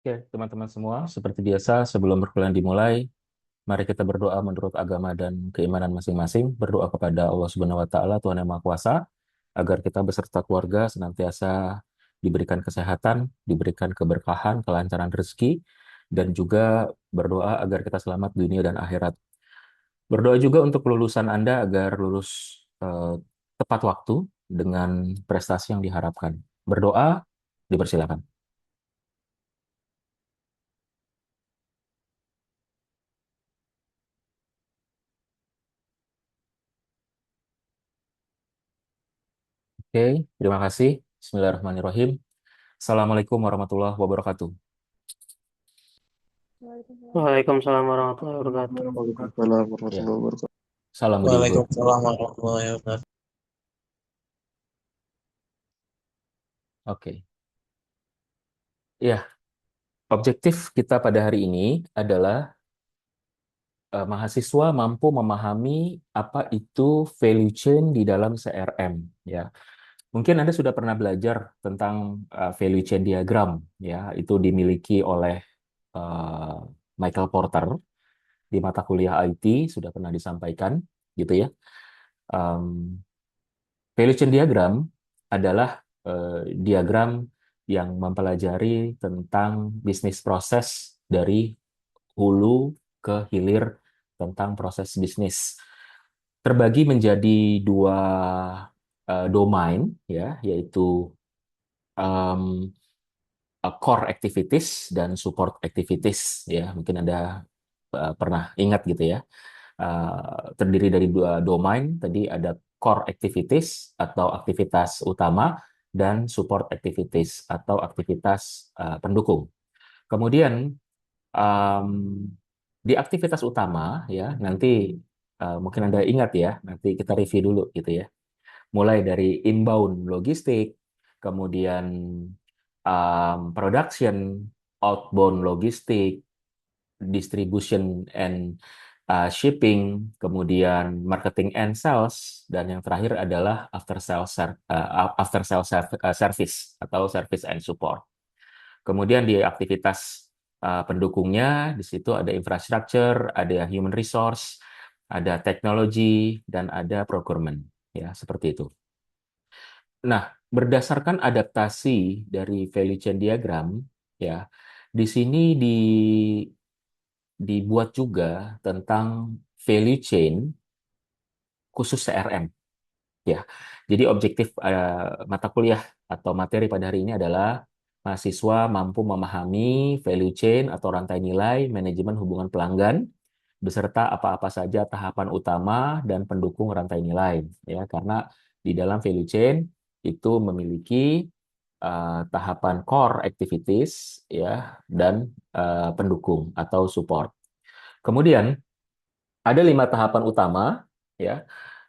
Oke, teman-teman semua, seperti biasa, sebelum perkuliahan dimulai, mari kita berdoa menurut agama dan keimanan masing-masing, berdoa kepada Allah Subhanahu wa Ta'ala, Tuhan Yang Maha Kuasa, agar kita beserta keluarga senantiasa diberikan kesehatan, diberikan keberkahan, kelancaran rezeki, dan juga berdoa agar kita selamat dunia dan akhirat. Berdoa juga untuk kelulusan Anda agar lulus tepat waktu dengan prestasi yang diharapkan. Berdoa, dipersilakan. Oke, terima kasih. Bismillahirrahmanirrahim. Assalamualaikum warahmatullahi wabarakatuh. Waalaikumsalam. Waalaikumsalam warahmatullahi wabarakatuh. Waalaikumsalam Ya, warahmatullahi wabarakatuh. salam Budi Luhur. Waalaikumsalam warahmatullahi wabarakatuh. Oke. Ya, objektif kita pada hari ini adalah mahasiswa mampu memahami apa itu value chain di dalam CRM. Ya, mungkin Anda sudah pernah belajar tentang value chain diagram. Ya, itu dimiliki oleh eh, Michael Porter di mata kuliah IT sudah pernah disampaikan, gitu ya. Um, Value chain diagram adalah diagram yang mempelajari tentang bisnis proses dari hulu ke hilir tentang proses bisnis. Terbagi menjadi dua domain, ya, yaitu um, core activities dan support activities. Ya, mungkin Anda pernah ingat gitu ya. Terdiri dari dua domain. Tadi ada core activities atau aktivitas utama dan support activities atau aktivitas pendukung. Kemudian um, di aktivitas utama ya nanti mungkin Anda ingat ya, nanti kita review dulu gitu ya. Mulai dari inbound logistik, kemudian production, outbound logistik, distribution and shipping, kemudian marketing and sales, dan yang terakhir adalah service atau service and support. Kemudian di aktivitas pendukungnya, di situ ada infrastructure, ada human resource, ada teknologi, dan ada procurement. Ya, seperti itu. Nah, berdasarkan adaptasi dari value chain diagram, ya, di sini dibuat juga tentang value chain khusus CRM. Ya, jadi objektif mata kuliah atau materi pada hari ini adalah mahasiswa mampu memahami value chain atau rantai nilai manajemen hubungan pelanggan beserta apa-apa saja tahapan utama dan pendukung rantai nilai. Ya, karena di dalam value chain itu memiliki tahapan core activities ya dan pendukung atau support. Kemudian ada 5 tahapan utama ya,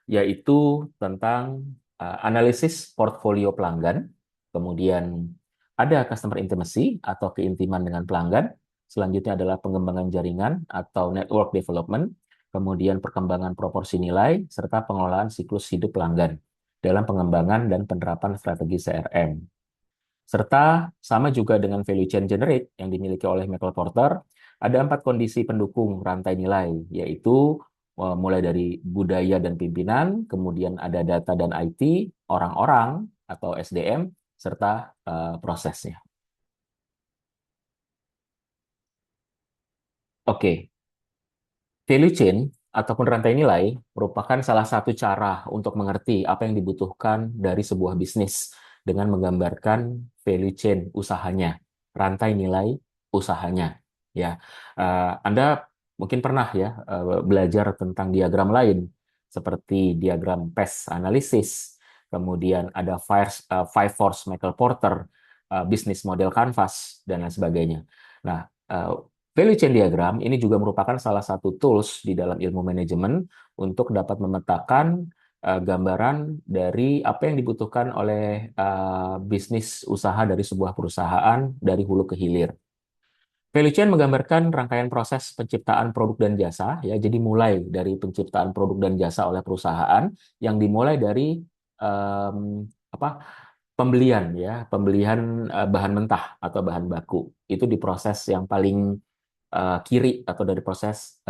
yaitu tentang analisis portfolio pelanggan, kemudian ada customer intimacy atau keintiman dengan pelanggan, selanjutnya adalah pengembangan jaringan atau network development, kemudian perkembangan proporsi nilai, serta pengelolaan siklus hidup pelanggan dalam pengembangan dan penerapan strategi CRM. Serta sama juga dengan value chain generate yang dimiliki oleh Michael Porter, ada 4 kondisi pendukung rantai nilai, yaitu mulai dari budaya dan pimpinan, kemudian ada data dan IT, orang-orang atau SDM, serta prosesnya. Oke, value chain ataupun rantai nilai merupakan salah satu cara untuk mengerti apa yang dibutuhkan dari sebuah bisnis dengan menggambarkan value chain usahanya, rantai nilai usahanya. Ya, Anda mungkin pernah ya belajar tentang diagram lain seperti diagram PES analysis, kemudian ada Five Force Michael Porter, Business Model Canvas dan lain sebagainya. Nah, value chain diagram ini juga merupakan salah satu tools di dalam ilmu manajemen untuk dapat memetakan gambaran dari apa yang dibutuhkan oleh bisnis usaha dari sebuah perusahaan dari hulu ke hilir. Value chain menggambarkan rangkaian proses penciptaan produk dan jasa, ya. Jadi mulai dari penciptaan produk dan jasa oleh perusahaan yang dimulai dari apa pembelian ya, pembelian bahan mentah atau bahan baku itu di proses yang paling kiri atau dari proses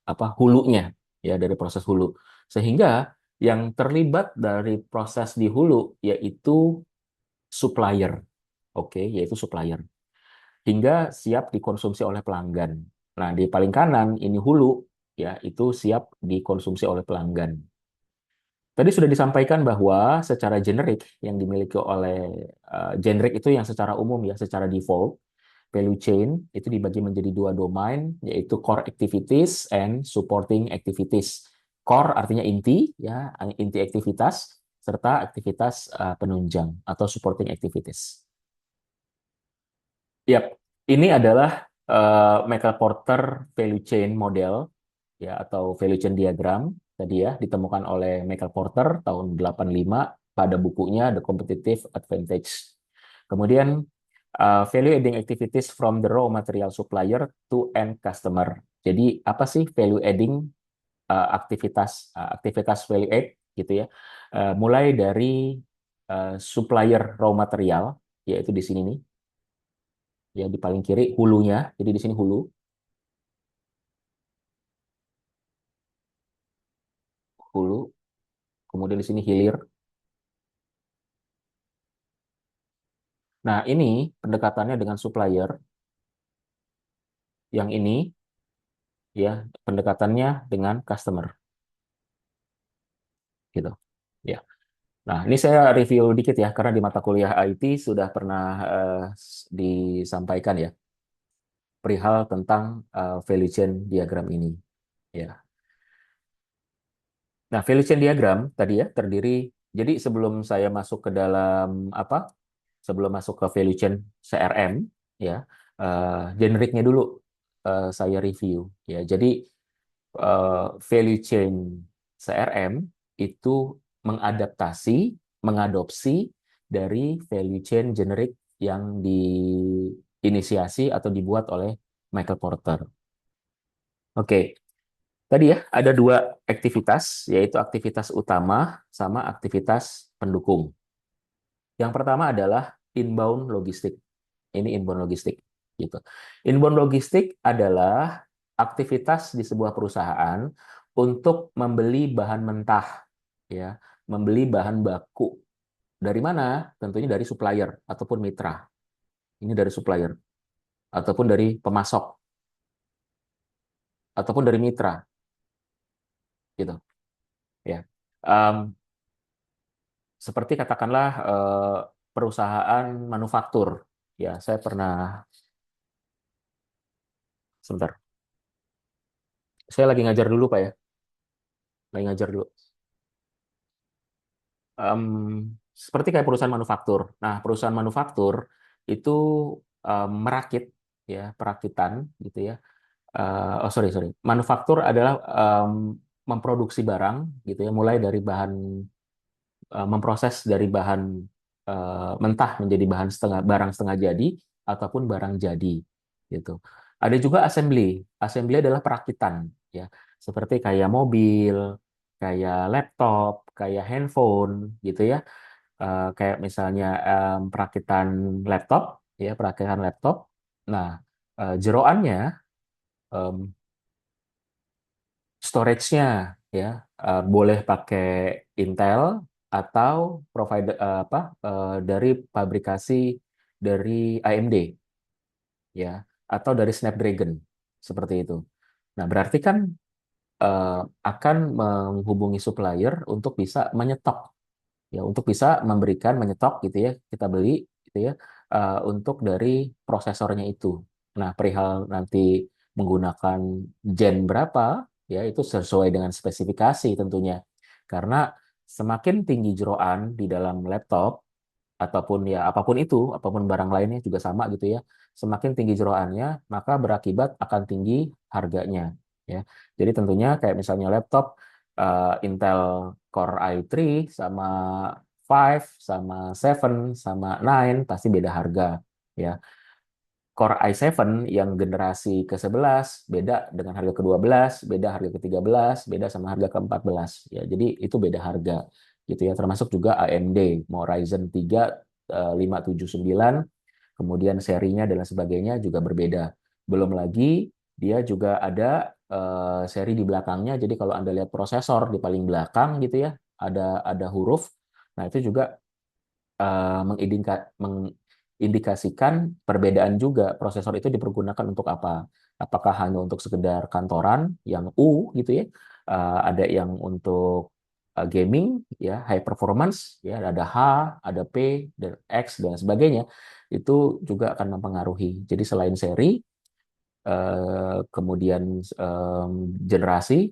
apa hulunya ya, dari proses hulu. Sehingga yang terlibat dari proses di hulu yaitu supplier. Oke, yaitu supplier. Hingga siap dikonsumsi oleh pelanggan. Nah, di paling kanan ini hulu ya, itu siap dikonsumsi oleh pelanggan. Tadi sudah disampaikan bahwa secara generik yang dimiliki oleh generik itu yang secara umum ya, secara default value chain itu dibagi menjadi dua domain, yaitu core activities and supporting activities. Core artinya inti ya, inti aktivitas serta aktivitas penunjang atau supporting activities. Yap, ini adalah Michael Porter value chain model ya, atau value chain diagram tadi ya, ditemukan oleh Michael Porter tahun 85 pada bukunya The Competitive Advantage. Kemudian value adding activities from the raw material supplier to end customer. Jadi apa sih value adding aktivitas value add gitu ya. Mulai dari supplier raw material, yaitu di sini nih ya, di paling kiri hulunya. Jadi di sini hulu, hulu, kemudian di sini hilir. Nah, ini pendekatannya dengan supplier. Yang ini ya pendekatannya dengan customer gitu. Ya. Nah, ini saya review dikit ya karena di mata kuliah IT sudah pernah disampaikan ya perihal tentang value chain diagram ini ya. Nah, value chain diagram tadi ya terdiri, jadi sebelum saya masuk ke dalam apa? Sebelum masuk ke value chain CRM ya, generiknya dulu saya review ya. Jadi value chain CRM itu mengadaptasi, mengadopsi dari value chain generik yang diinisiasi atau dibuat oleh Michael Porter. Oke, tadi ya ada dua aktivitas, yaitu aktivitas utama sama aktivitas pendukung. Yang pertama adalah inbound logistik. Ini inbound logistik gitu. Inbound logistik adalah aktivitas di sebuah perusahaan untuk membeli bahan mentah ya, membeli bahan baku. Dari mana? Tentunya dari supplier ataupun mitra. Ini dari supplier ataupun dari pemasok ataupun dari mitra gitu ya. Em, Seperti katakanlah perusahaan manufaktur ya, saya pernah sebentar. Saya lagi ngajar dulu Pak ya. Lagi ngajar dulu. Em, Seperti kayak perusahaan manufaktur. Nah, perusahaan manufaktur itu merakit ya, perakitan gitu ya. Oh sorry sorry, manufaktur adalah memproduksi barang gitu ya, mulai dari bahan memproses dari bahan mentah menjadi bahan setengah barang setengah jadi ataupun barang jadi gitu. Ada juga assembly. Assembly adalah perakitan ya, seperti kayak mobil, kayak laptop, kayak handphone gitu ya. Kayak misalnya perakitan laptop ya, perakitan laptop. Nah, jeroannya em, storage-nya ya, boleh pakai Intel atau provider dari pabrikasi dari AMD ya, atau dari Snapdragon seperti itu. Nah, berarti kan akan menghubungi supplier untuk bisa menyetok ya, untuk bisa memberikan menyetok gitu ya, kita beli gitu ya, untuk dari prosesornya itu. Nah, perihal nanti menggunakan gen berapa ya, itu sesuai dengan spesifikasi tentunya, karena semakin tinggi jeroan di dalam laptop ataupun ya apapun itu, apapun barang lainnya juga sama gitu ya, semakin tinggi jeroannya maka berakibat akan tinggi harganya ya. Jadi tentunya kayak misalnya laptop Intel Core i3 sama 5 sama 7 sama 9 pasti beda harga ya. Core i7 yang generasi ke-11 beda dengan harga ke-12, beda harga ke-13, beda sama harga ke-14 ya. Jadi itu beda harga. gitu ya, termasuk juga AMD, mau Ryzen 3 579, kemudian serinya dan lain sebagainya juga berbeda. Belum lagi dia juga ada seri di belakangnya. Jadi kalau Anda lihat prosesor di paling belakang gitu ya, ada huruf. Nah, itu juga mengindikasikan perbedaan juga prosesor itu dipergunakan untuk apa. Apakah hanya untuk sekedar kantoran yang U gitu ya, ada yang untuk gaming ya, high performance ya, ada H, ada P, dan X dan sebagainya. Itu juga akan mempengaruhi. Jadi selain seri, kemudian generasi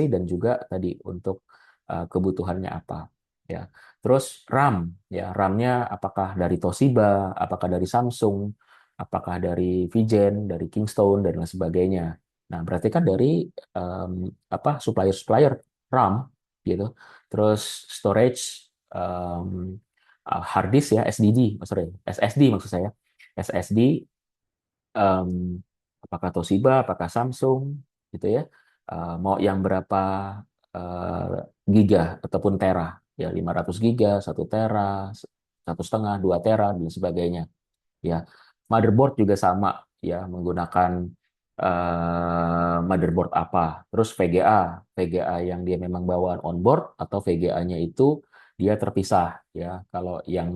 dan juga tadi untuk kebutuhannya apa ya. Terus RAM ya, RAM-nya apakah dari Toshiba, apakah dari Samsung, apakah dari Vigen, dari Kingston dan lain sebagainya. Nah, berarti kan dari em, supplier-supplier RAM gitu. Terus storage, hard disk ya, SSD maksud saya. SSD, em, apakah Toshiba, apakah Samsung, gitu ya. Mau yang berapa eh, giga ataupun tera, ya 500 giga, 1 tera, 1,5, 2 tera, dan sebagainya. Ya, motherboard juga sama, ya menggunakan motherboard apa. Terus VGA yang dia memang bawaan onboard atau VGA-nya itu dia terpisah, ya. Kalau yang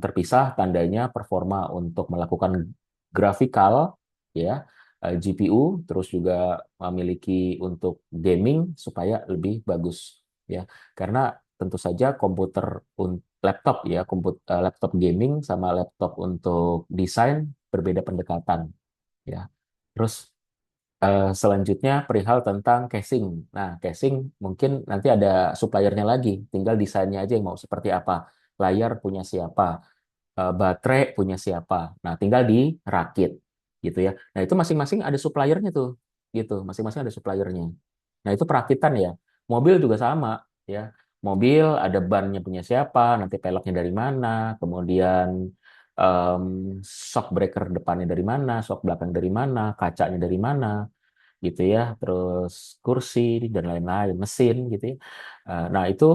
terpisah tandanya performa untuk melakukan grafikal ya, GPU, terus juga memiliki untuk gaming supaya lebih bagus ya, karena tentu saja laptop ya, laptop gaming sama laptop untuk desain berbeda pendekatan ya. Terus selanjutnya perihal tentang casing. Nah, casing mungkin nanti ada suppliernya lagi, tinggal desainnya aja yang mau seperti apa. Layar punya siapa, baterai punya siapa. Nah, tinggal dirakit gitu ya. Nah, itu masing-masing ada suppliernya tuh, gitu. Masing-masing ada suppliernya. Nah, itu perakitan ya. Mobil juga sama ya. Mobil ada bannya punya siapa, nanti peleknya dari mana, kemudian em, shock breaker depannya dari mana, shock belakang dari mana, kacanya dari mana, gitu ya, terus kursi dan lain-lain, mesin gitu ya. Nah, itu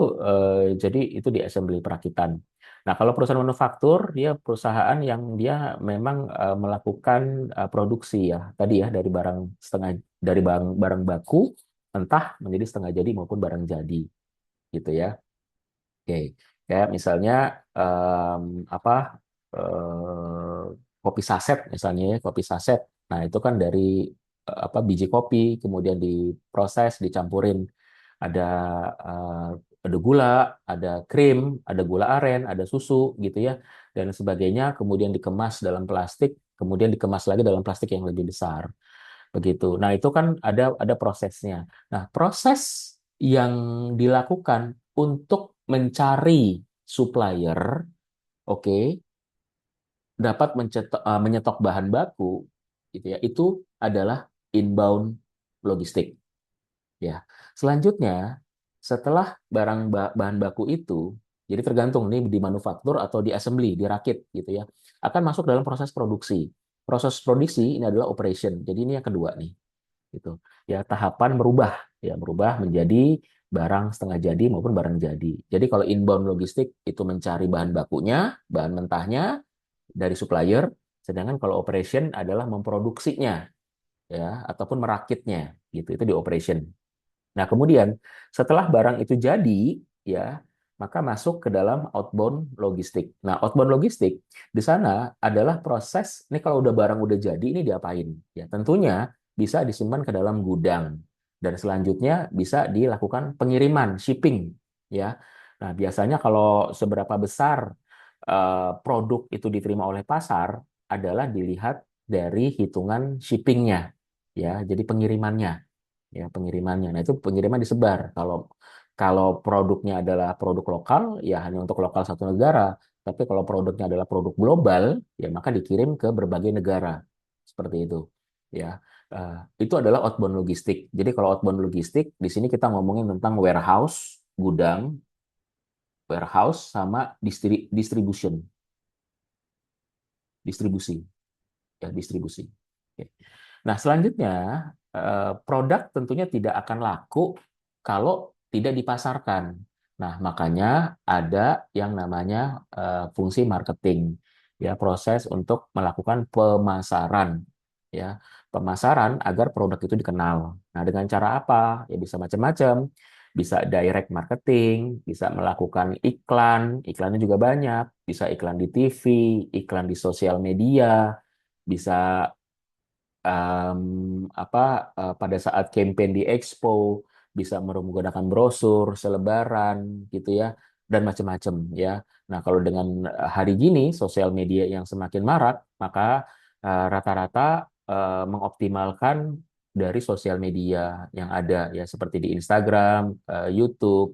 jadi itu di assembly perakitan. Nah, kalau perusahaan manufaktur dia perusahaan yang dia memang melakukan produksi ya, tadi ya dari barang barang baku entah menjadi setengah jadi maupun barang jadi gitu ya. Oke, kayak misalnya apa eh, kopi saset misalnya ya, kopi saset. Nah, itu kan dari biji kopi kemudian diproses, dicampurin ada eh, ada gula, ada krim, ada gula aren, ada susu gitu ya dan sebagainya, kemudian dikemas dalam plastik, kemudian dikemas lagi dalam plastik yang lebih besar. Begitu. Nah, itu kan ada prosesnya. Nah, proses yang dilakukan untuk mencari supplier, oke, dapat menyetok bahan baku, gitu ya, itu adalah inbound logistik. Ya, selanjutnya setelah bahan baku itu, jadi tergantung nih di manufaktur atau di assembly, dirakit gitu ya, akan masuk dalam proses produksi. Proses produksi ini adalah operation. Jadi ini yang kedua nih, gitu. Ya, tahapan merubah menjadi barang setengah jadi maupun barang jadi. Jadi kalau inbound logistik itu mencari bahan bakunya, bahan mentahnya dari supplier, sedangkan kalau operation adalah memproduksinya ya ataupun merakitnya gitu. Itu di operation. Nah, kemudian setelah barang itu jadi, ya, maka masuk ke dalam outbound logistik. Nah, outbound logistik di sana adalah proses, ini kalau udah barang udah jadi, ini diapain? Ya, tentunya bisa disimpan ke dalam gudang. Dan selanjutnya bisa dilakukan pengiriman, shipping. Ya. Nah, biasanya kalau seberapa besar produk itu diterima oleh pasar adalah dilihat dari hitungan shippingnya. Ya, jadi pengirimannya ya pengirimannya. Nah, itu pengiriman disebar. Kalau kalau produknya adalah produk lokal, ya hanya untuk lokal satu negara. Tapi kalau produknya adalah produk global, ya maka dikirim ke berbagai negara. Seperti itu. Ya. Itu adalah outbound logistik. Jadi kalau outbound logistik, di sini kita ngomongin tentang warehouse sama distribution, distribusi, ya distribusi. Oke. Nah, selanjutnya produk tentunya tidak akan laku kalau tidak dipasarkan. Nah, makanya ada yang namanya fungsi marketing, ya, proses untuk melakukan pemasaran, ya, pemasaran agar produk itu dikenal. Nah, dengan cara apa? Ya bisa macam-macam. Bisa direct marketing, bisa melakukan iklan, iklannya juga banyak. Bisa iklan di TV, iklan di sosial media, bisa pada saat campaign di Expo bisa menggunakan brosur, selebaran gitu ya dan macam-macam ya. Nah, kalau dengan hari gini sosial media yang semakin marak, maka rata-rata mengoptimalkan dari sosial media yang ada ya seperti di Instagram, YouTube,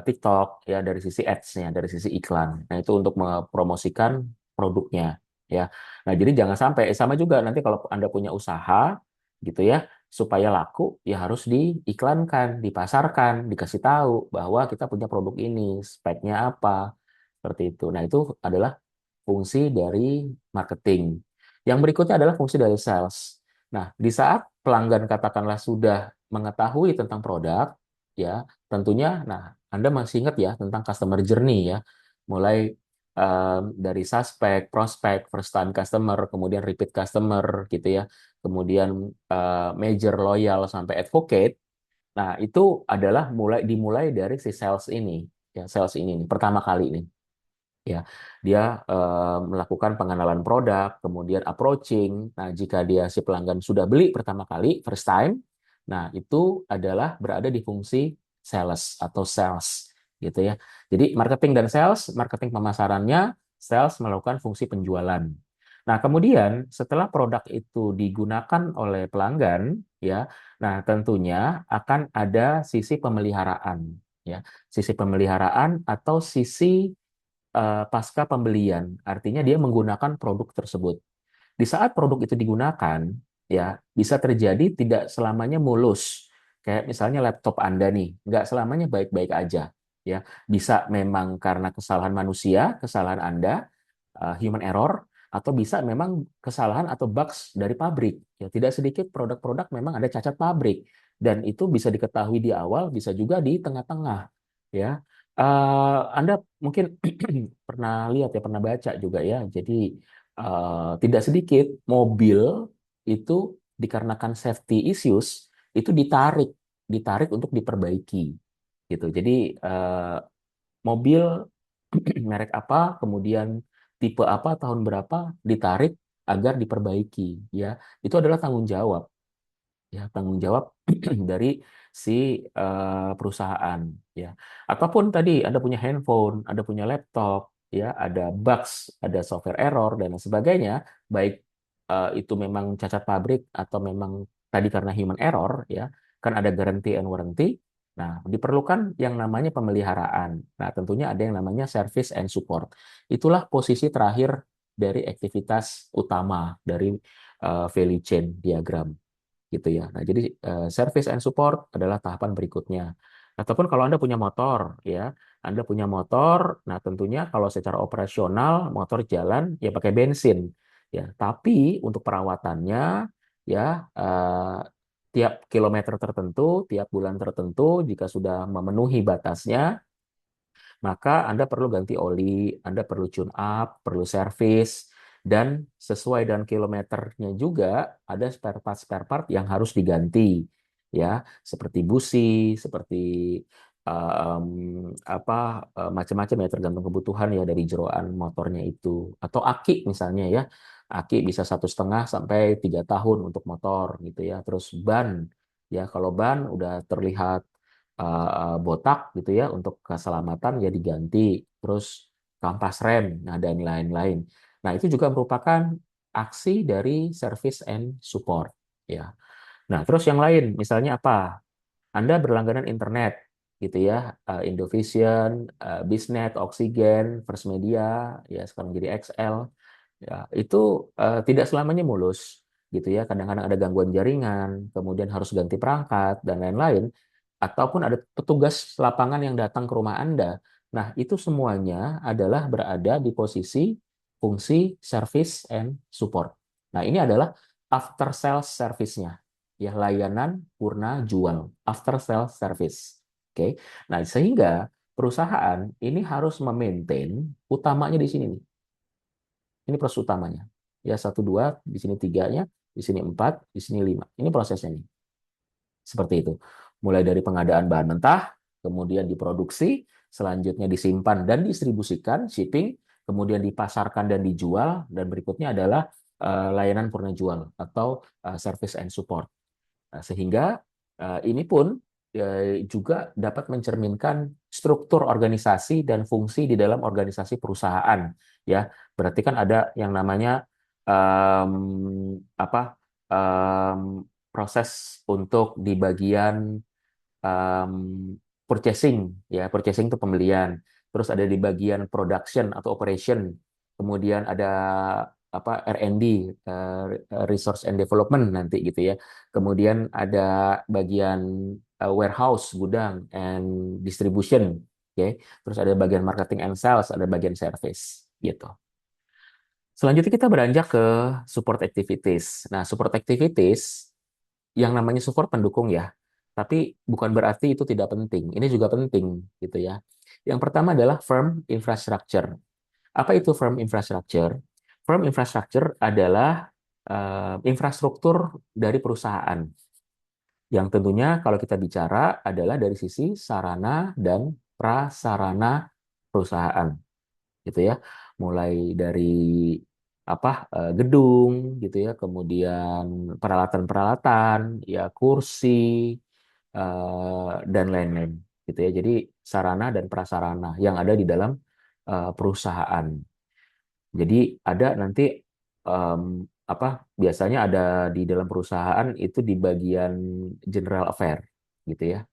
TikTok ya dari sisi ads-nya, dari sisi iklan. Nah, itu untuk mempromosikan produknya ya. Nah, jadi jangan sampai sama juga nanti kalau Anda punya usaha gitu ya, supaya laku ya harus diiklankan, dipasarkan, dikasih tahu bahwa kita punya produk ini, speknya apa, seperti itu. Nah, itu adalah fungsi dari marketing. Yang berikutnya adalah fungsi dari sales. Nah, di saat pelanggan katakanlah sudah mengetahui tentang produk, ya tentunya, nah Anda masih ingat ya tentang customer journey ya, mulai dari suspek, prospek, first time customer, kemudian repeat customer gitu ya, kemudian major, loyal sampai advocate. Nah, itu adalah dimulai dari si sales ini, ya sales ini nih, pertama kali ini. Ya, dia melakukan pengenalan produk, kemudian approaching. Nah, jika dia si pelanggan sudah beli pertama kali, first time, nah itu adalah berada di fungsi sales atau sales, gitu ya. Jadi marketing dan sales, marketing pemasarannya, sales melakukan fungsi penjualan. Nah, kemudian setelah produk itu digunakan oleh pelanggan, ya, nah tentunya akan ada sisi pemeliharaan, ya, sisi pemeliharaan atau sisi pasca pembelian. Artinya dia menggunakan produk tersebut. Di saat produk itu digunakan, ya bisa terjadi tidak selamanya mulus. Kayak misalnya laptop Anda nih, nggak selamanya baik-baik aja. Ya, bisa memang karena kesalahan manusia, kesalahan Anda, human error, atau bisa memang kesalahan atau bugs dari pabrik. Ya, tidak sedikit produk-produk memang ada cacat pabrik dan itu bisa diketahui di awal, bisa juga di tengah-tengah. Ya, Anda mungkin pernah lihat ya, pernah baca juga ya. Jadi tidak sedikit mobil itu dikarenakan safety issues itu ditarik untuk diperbaiki gitu. Jadi mobil merek apa, kemudian tipe apa, tahun berapa ditarik agar diperbaiki ya. Itu adalah tanggung jawab ya, tanggung jawab dari si perusahaan ya. Ataupun tadi Anda punya handphone, Anda punya laptop ya, ada bugs, ada software error dan lain sebagainya, baik itu memang cacat pabrik atau memang tadi karena human error ya, kan ada guarantee and warranty. Nah, diperlukan yang namanya pemeliharaan. Nah, tentunya ada yang namanya service and support. Itulah posisi terakhir dari aktivitas utama dari value chain diagram gitu ya. Nah, jadi service and support adalah tahapan berikutnya. Ataupun kalau Anda punya motor ya, Anda punya motor, nah tentunya kalau secara operasional motor jalan ya pakai bensin ya. Tapi untuk perawatannya ya tiap kilometer tertentu, tiap bulan tertentu jika sudah memenuhi batasnya maka Anda perlu ganti oli, Anda perlu tune up, perlu servis, dan sesuai dengan kilometernya juga ada spare part yang harus diganti, ya, seperti busi, seperti macam-macam ya tergantung kebutuhan ya dari jeroan motornya itu, atau aki misalnya ya, aki bisa 1,5 sampai 3 tahun untuk motor gitu ya, terus ban, ya kalau ban udah terlihat botak gitu ya untuk keselamatan ya diganti terus kampas rem nah dan lain-lain. Nah itu juga merupakan aksi dari service and support ya. Nah terus yang lain misalnya apa, Anda berlangganan internet gitu ya, Indovision, Bisnet, Oxygen, First Media ya sekarang jadi XL ya itu tidak selamanya mulus gitu ya, kadang-kadang ada gangguan jaringan kemudian harus ganti perangkat dan lain-lain ataupun ada petugas lapangan yang datang ke rumah Anda. Nah, itu semuanya adalah berada di posisi fungsi service and support. Nah, ini adalah after sales service-nya. Ya, layanan purna jual, after sales service. Oke. Nah, sehingga perusahaan ini harus memaintain utamanya di sini nih. Ini proses utamanya. Ya, satu, dua, di sini tiganya, di sini empat, di sini lima. Ini prosesnya nih. Seperti itu. Mulai dari pengadaan bahan mentah, kemudian diproduksi, selanjutnya disimpan dan distribusikan, shipping, kemudian dipasarkan dan dijual, dan berikutnya adalah layanan purna jual atau service and support. Nah, sehingga ini pun juga dapat mencerminkan struktur organisasi dan fungsi di dalam organisasi perusahaan. Ya, berarti kan ada yang namanya apa proses untuk di bagian um, purchasing, ya purchasing itu pembelian. Terus ada di bagian production atau operation. Kemudian ada apa R&D, resource and development nanti gitu ya. Kemudian ada bagian warehouse, gudang and distribution, oke. Terus ada bagian marketing and sales, ada bagian service gitu. Selanjutnya kita beranjak ke support activities. Nah, support activities yang namanya support pendukung ya, tapi bukan berarti itu tidak penting. Ini juga penting gitu ya. Yang pertama adalah firm infrastructure. Apa itu firm infrastructure? Firm infrastructure adalah infrastruktur dari perusahaan yang tentunya kalau kita bicara adalah dari sisi sarana dan prasarana perusahaan gitu ya. Mulai dari gedung gitu ya, kemudian peralatan-peralatan, ya kursi dan lain-lain gitu ya. Jadi sarana dan prasarana yang ada di dalam perusahaan. Jadi ada nanti em, biasanya ada di dalam perusahaan itu di bagian general affair gitu ya,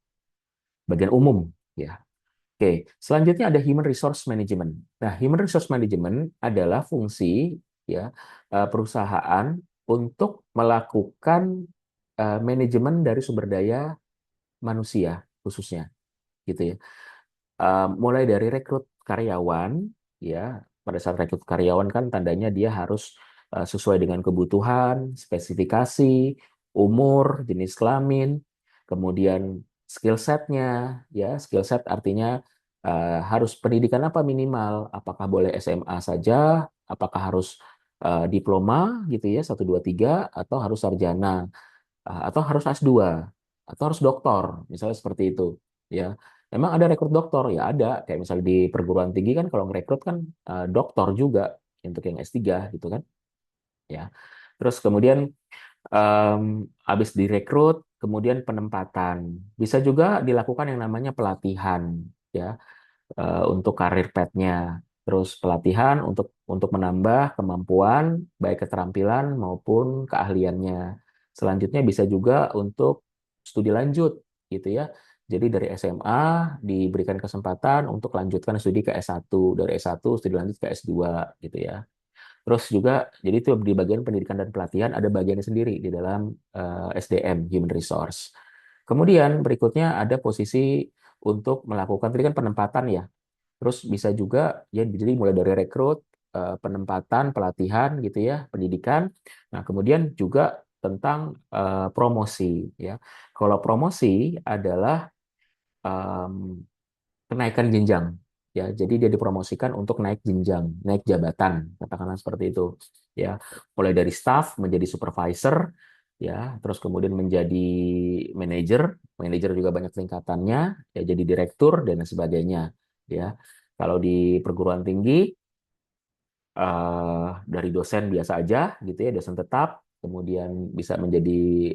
bagian umum ya. Oke, selanjutnya ada human resource management. Nah, human resource management adalah fungsi ya perusahaan untuk melakukan manajemen dari sumber daya manusia khususnya, gitu ya. Mulai dari rekrut karyawan, ya pada saat rekrut karyawan kan tandanya dia harus sesuai dengan kebutuhan, spesifikasi, umur, jenis kelamin, kemudian skill setnya, ya skill set artinya harus pendidikan apa minimal, apakah boleh SMA saja, apakah harus diploma gitu ya 1, 2, 3, atau harus sarjana, atau harus S2, atau harus doktor, misalnya seperti itu. Ya, memang ada rekrut doktor, ya ada. Kayak misalnya di perguruan tinggi kan kalau ngerekrut kan doktor juga untuk yang S3 gitu kan. Ya, terus kemudian habis direkrut, kemudian penempatan. Bisa juga dilakukan yang namanya pelatihan, ya untuk karir petnya. Terus pelatihan untuk menambah kemampuan baik keterampilan maupun keahliannya. Selanjutnya bisa juga untuk studi lanjut gitu ya. Jadi dari SMA diberikan kesempatan untuk lanjutkan studi ke S1, dari S1 studi lanjut ke S2 gitu ya. Terus juga jadi itu di bagian pendidikan dan pelatihan ada bagiannya sendiri di dalam SDM, Human Resource. Kemudian berikutnya ada posisi untuk melakukan tadi kan penempatan ya. Terus bisa juga ya jadi mulai dari rekrut, penempatan, pelatihan gitu ya, pendidikan. Nah, kemudian juga tentang promosi ya. Kalau promosi adalah em, kenaikan jenjang ya. Jadi dia dipromosikan untuk naik jenjang, naik jabatan, katakanlah seperti itu ya. Mulai dari staff menjadi supervisor ya, terus kemudian menjadi manajer, manajer juga banyak tingkatannya ya, jadi direktur dan sebagainya ya. Kalau di perguruan tinggi dari dosen biasa aja gitu ya, dosen tetap, kemudian bisa menjadi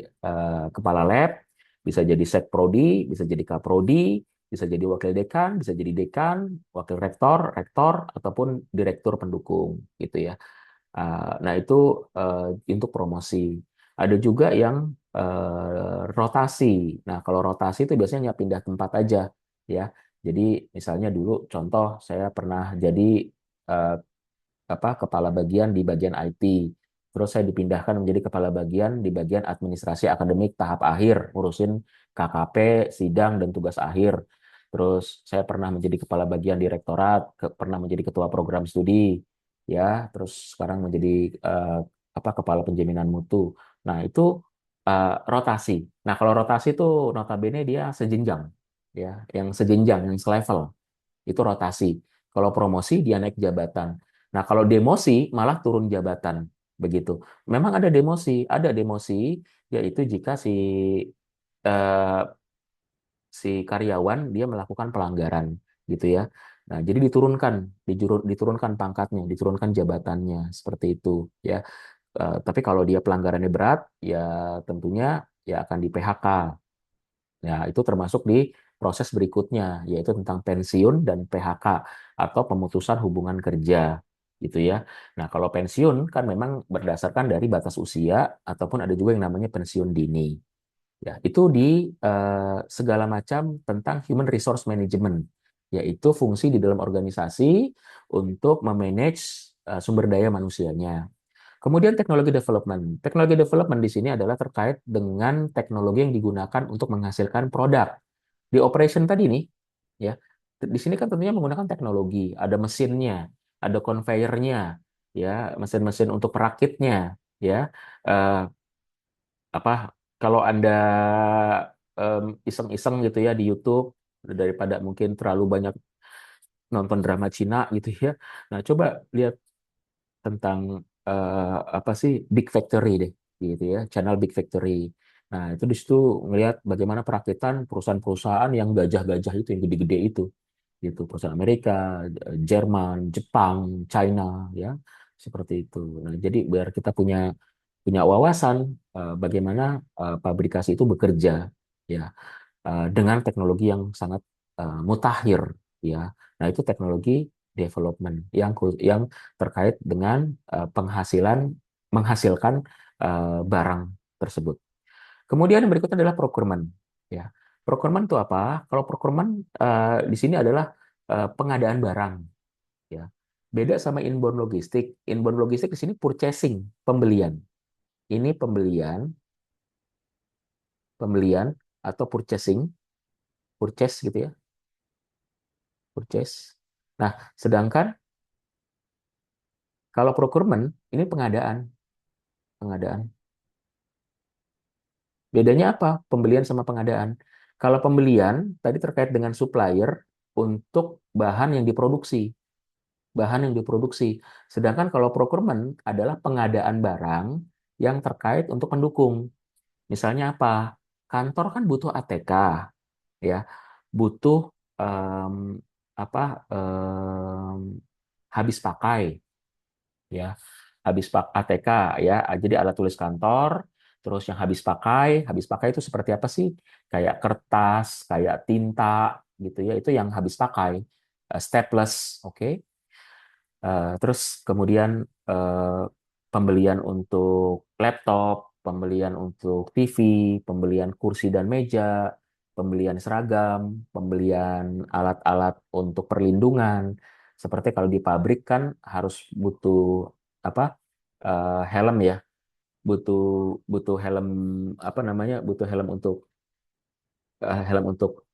kepala lab, bisa jadi setprodi, bisa jadi kaprodi, bisa jadi wakil dekan, bisa jadi dekan, wakil rektor, rektor, ataupun direktur pendukung gitu ya. Nah, itu untuk promosi. Ada juga yang rotasi. Nah, kalau rotasi itu biasanya pindah tempat aja ya. Jadi misalnya dulu contoh saya pernah jadi eh, kepala bagian di bagian IT. Terus saya dipindahkan menjadi kepala bagian di bagian administrasi akademik tahap akhir, ngurusin KKP, sidang dan tugas akhir. Terus saya pernah menjadi kepala bagian direktorat, pernah menjadi ketua program studi, ya. Terus sekarang menjadi kepala penjaminan mutu. Nah itu rotasi. Nah kalau rotasi itu notabene dia sejenjang, ya, yang sejenjang, yang selevel. Itu rotasi. Kalau promosi dia naik jabatan. Nah, kalau demosi malah turun jabatan. Begitu. Memang ada demosi yaitu jika eh, si karyawan dia melakukan pelanggaran gitu ya. Nah, jadi diturunkan pangkatnya, diturunkan jabatannya seperti itu ya. Tapi kalau dia pelanggarannya berat, ya tentunya ya akan di PHK. Ya, itu termasuk di proses berikutnya, yaitu tentang pensiun dan PHK atau pemutusan hubungan kerja, gitu ya. Nah, kalau pensiun kan memang berdasarkan dari batas usia ataupun ada juga yang namanya pensiun dini. Ya, itu di segala macam tentang human resource management, yaitu fungsi di dalam organisasi untuk memanage sumber daya manusianya. Kemudian teknologi development. Teknologi development di sini adalah terkait dengan teknologi yang digunakan untuk menghasilkan produk. Di operation tadi nih, ya, di sini kan tentunya menggunakan teknologi, ada mesinnya, ada conveyornya, ya, mesin-mesin untuk perakitnya, ya. Eh, apa kalau Anda iseng-iseng gitu ya di YouTube daripada mungkin terlalu banyak nonton drama Cina gitu ya. Nah, coba lihat tentang apa sih Big Factory deh gitu ya, channel Big Factory. Nah, itu di situ ngelihat bagaimana perakitan perusahaan-perusahaan yang gajah-gajah itu yang gede-gede itu gitu, perusahaan Amerika, Jerman, Jepang, China ya, seperti itu. Nah, jadi biar kita punya punya wawasan bagaimana pabrikasi itu bekerja ya, dengan teknologi yang sangat mutakhir ya. Nah, itu teknologi development yang terkait dengan penghasilan menghasilkan barang tersebut. Kemudian yang berikutnya adalah procurement ya. Procurement itu apa? Kalau procurement di sini adalah pengadaan barang ya. Beda sama inbound logistik. Inbound logistik di sini purchasing, pembelian. Ini pembelian atau purchase gitu ya, purchase. Nah, sedangkan kalau procurement ini pengadaan. Bedanya apa? Pembelian sama pengadaan. Kalau pembelian tadi terkait dengan supplier untuk bahan yang diproduksi. Sedangkan kalau procurement adalah pengadaan barang yang terkait untuk pendukung. Misalnya apa? Kantor kan butuh ATK, ya, butuh em, apa habis pakai ya, ATK ya, jadi alat tulis kantor. Terus yang habis pakai itu seperti apa sih? Kayak kertas, kayak tinta gitu ya, itu yang habis pakai. Staples, oke. Terus kemudian eh, pembelian untuk laptop, pembelian untuk TV, pembelian kursi dan meja, pembelian seragam, pembelian alat-alat untuk perlindungan. Seperti kalau di pabrik kan harus butuh apa? Helm ya, butuh butuh helm apa namanya? Butuh helm untuk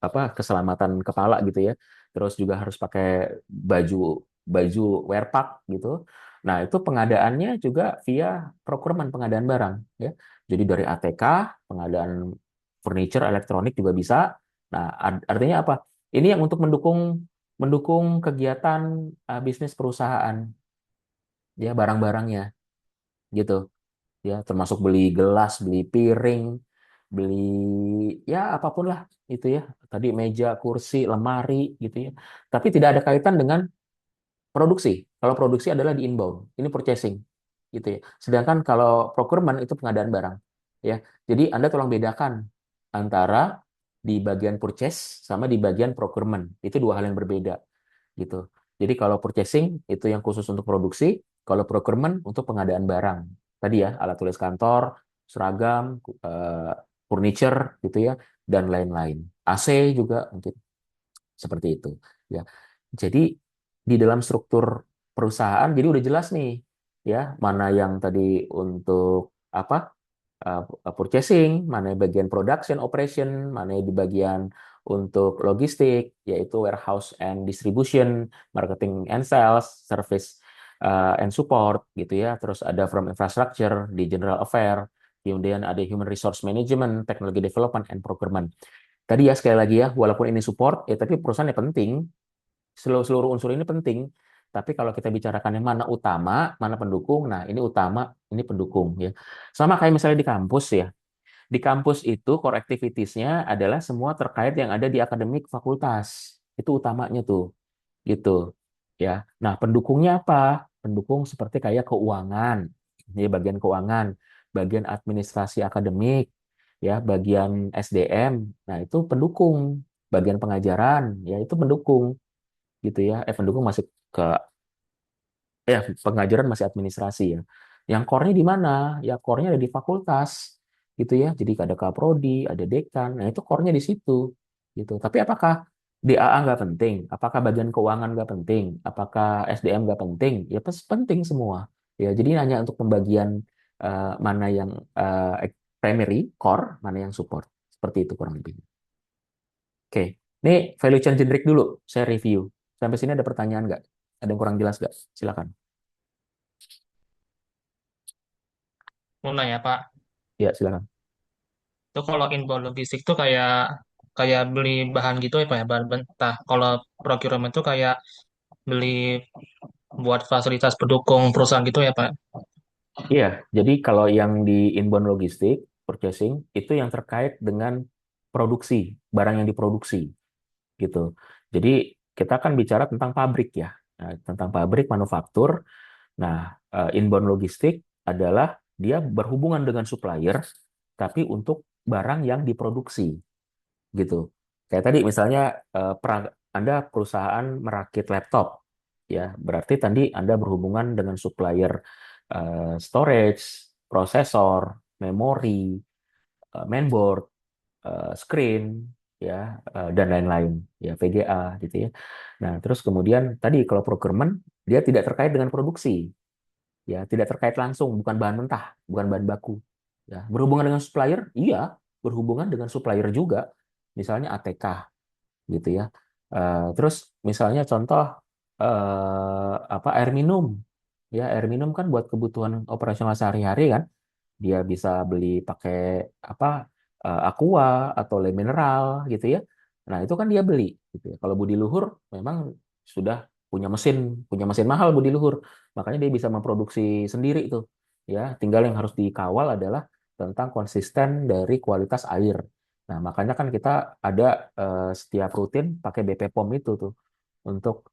apa keselamatan kepala gitu ya. Terus juga harus pakai baju baju wear pack gitu. Nah, itu pengadaannya juga via procurement, pengadaan barang ya. Jadi dari ATK, pengadaan furniture, elektronik juga bisa. Nah, artinya apa? Ini yang untuk mendukung mendukung kegiatan bisnis perusahaan ya, barang-barangnya gitu ya, termasuk beli gelas, beli piring, beli ya apapun lah itu ya. Tadi meja, kursi, lemari gitu ya. Tapi tidak ada kaitan dengan produksi. Kalau produksi adalah di inbound, ini purchasing gitu ya. Sedangkan kalau procurement itu pengadaan barang ya. Jadi Anda tolong bedakan antara di bagian purchase sama di bagian procurement. Itu dua hal yang berbeda gitu. Jadi kalau purchasing itu yang khusus untuk produksi, kalau procurement untuk pengadaan barang. Tadi ya, alat tulis kantor, seragam, furniture gitu ya, dan lain-lain. AC juga mungkin seperti itu ya. Jadi di dalam struktur perusahaan jadi udah jelas nih ya, mana yang tadi untuk apa? Purchasing, mana yang bagian production operation, mana yang di bagian untuk logistik, yaitu warehouse and distribution, marketing and sales, service and support gitu ya. Terus ada from infrastructure di general affair, kemudian ada human resource management, technology development and procurement. Tadi ya sekali lagi ya, walaupun ini support, ya tapi perusahaannya penting. Seluruh unsur ini penting. Tapi kalau kita bicarakan yang mana utama, mana pendukung, nah ini utama, ini pendukung ya. Sama kayak misalnya di kampus ya. Di kampus itu core activities-nya adalah semua terkait yang ada di akademik fakultas. Itu utamanya tuh, gitu. Ya. Nah, pendukungnya apa? Pendukung seperti kayak keuangan, ya bagian keuangan, bagian administrasi akademik, ya bagian SDM. Nah, itu pendukung. Bagian pengajaran, ya itu pendukung gitu ya. Pendukung masih ke pengajaran masih administrasi ya. Yang core-nya di mana? Ya core-nya ada di fakultas gitu ya. Jadi ada kaprodi, ada dekan. Nah, itu core-nya di situ gitu. Tapi apakah DAA nggak penting? Apakah bagian keuangan nggak penting? Apakah SDM nggak penting? Ya penting semua. Ya, jadi hanya untuk pembagian mana yang primary, core, mana yang support. Seperti itu kurang lebih. Oke, ini value chain generic dulu. Saya review. Sampai sini ada pertanyaan nggak? Ada yang kurang jelas nggak? Silakan. Mau nanya Pak, Ya, silakan. itu kalau inbound logistik tuh kayak kayak beli bahan gitu ya Pak ya, bahan mentah. Kalau procurement tuh kayak beli buat fasilitas pendukung perusahaan gitu ya Pak. Iya, jadi kalau yang di inbound logistik, purchasing, itu yang terkait dengan produksi, barang yang diproduksi, gitu. Jadi kita akan bicara tentang pabrik ya, nah, tentang pabrik manufaktur. Nah, inbound logistik adalah dia berhubungan dengan supplier, tapi untuk barang yang diproduksi, gitu. Kayak tadi misalnya Anda perusahaan merakit laptop, ya berarti tadi Anda berhubungan dengan supplier storage, prosesor, memori, mainboard, screen, ya dan lain-lain, ya VGA gitu ya. Nah, terus kemudian tadi kalau procurement dia tidak terkait dengan produksi, ya tidak terkait langsung, bukan bahan mentah, bukan bahan baku. Ya, berhubungan dengan supplier, iya, berhubungan dengan supplier juga, misalnya ATK gitu ya. Terus misalnya contoh air minum, ya air minum kan buat kebutuhan operasional sehari-hari kan, dia bisa beli pakai apa Aqua atau Le Mineral gitu ya. Nah, itu kan dia beli gitu ya. Kalau Budi Luhur memang sudah punya mesin mahal Budi Luhur. Makanya dia bisa memproduksi sendiri itu. Ya, tinggal yang harus dikawal adalah tentang konsisten dari kualitas air. Nah, makanya kan kita ada setiap rutin pakai BP POM itu tuh untuk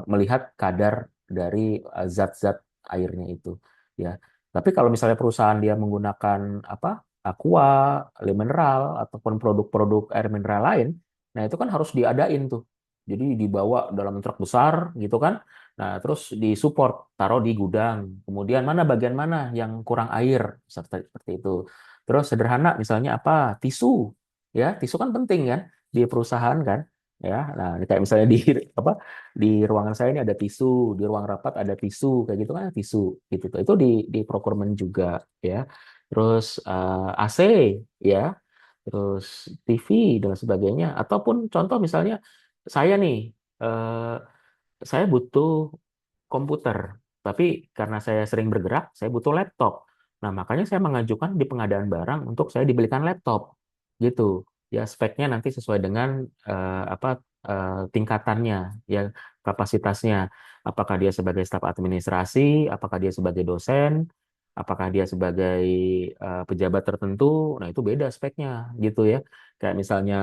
melihat kadar dari zat-zat airnya itu ya. Tapi kalau misalnya perusahaan dia menggunakan apa Aqua, Le Mineral ataupun produk-produk air mineral lain, nah itu kan harus diadain tuh. Jadi dibawa dalam truk besar gitu kan. Nah, terus disupport, taruh di gudang. Kemudian bagian mana yang kurang air seperti itu. Terus sederhana misalnya apa? Tisu. Ya, tisu kan penting kan di perusahaan kan. Ya, nah ini kayak misalnya di apa di ruangan saya ini ada tisu, di ruang rapat ada tisu, kayak gitu kan tisu gitu tuh. Itu di procurement juga ya. Terus AC ya, terus TV dan sebagainya. Ataupun contoh misalnya saya nih, eh, saya butuh komputer, tapi karena saya sering bergerak, saya butuh laptop. Nah, makanya saya mengajukan di pengadaan barang untuk saya dibelikan laptop, gitu. Ya, speknya nanti sesuai dengan tingkatannya, ya kapasitasnya. Apakah dia sebagai staf administrasi, apakah dia sebagai dosen, apakah dia sebagai pejabat tertentu. Nah, itu beda speknya, gitu ya. Kayak misalnya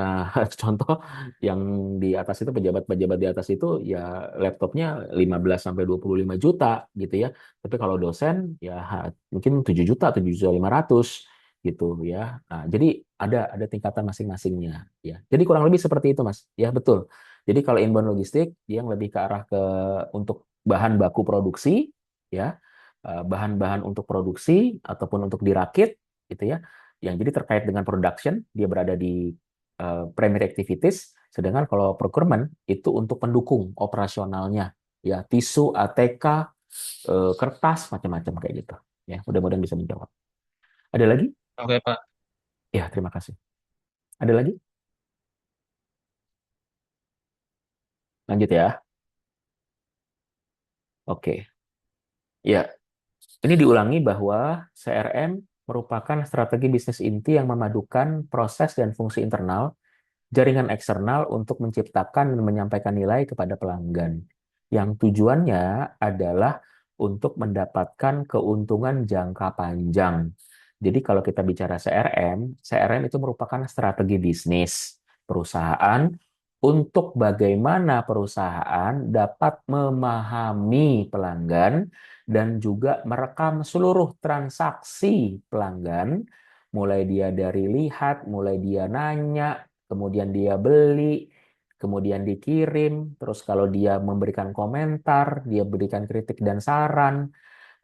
contoh yang di atas itu pejabat-pejabat di atas itu ya laptopnya 15 sampai 25 juta gitu ya. Tapi kalau dosen ya mungkin 7 juta, 7.500.000 gitu ya. Nah, jadi ada tingkatan masing-masingnya ya. Jadi kurang lebih seperti itu, Mas. Ya, betul. Jadi kalau inbound logistik dia yang lebih ke arah ke untuk bahan baku produksi ya. Bahan-bahan untuk produksi ataupun untuk dirakit gitu ya. Yang jadi terkait dengan production, dia berada di primary activities, sedangkan kalau procurement itu untuk pendukung operasionalnya, ya tisu, ATK, kertas, macam-macam kayak gitu. Ya, mudah-mudahan bisa menjawab. Ada lagi? Oke Pak. Ya, terima kasih. Ada lagi? Lanjut ya. Oke. Ya, ini diulangi bahwa CRM merupakan strategi bisnis inti yang memadukan proses dan fungsi internal jaringan eksternal untuk menciptakan dan menyampaikan nilai kepada pelanggan. Yang tujuannya adalah untuk mendapatkan keuntungan jangka panjang. Jadi kalau kita bicara CRM itu merupakan strategi bisnis perusahaan untuk bagaimana perusahaan dapat memahami pelanggan dan juga merekam seluruh transaksi pelanggan, mulai dia dari lihat, mulai dia nanya, kemudian dia beli, kemudian dikirim, terus kalau dia memberikan komentar, dia berikan kritik dan saran,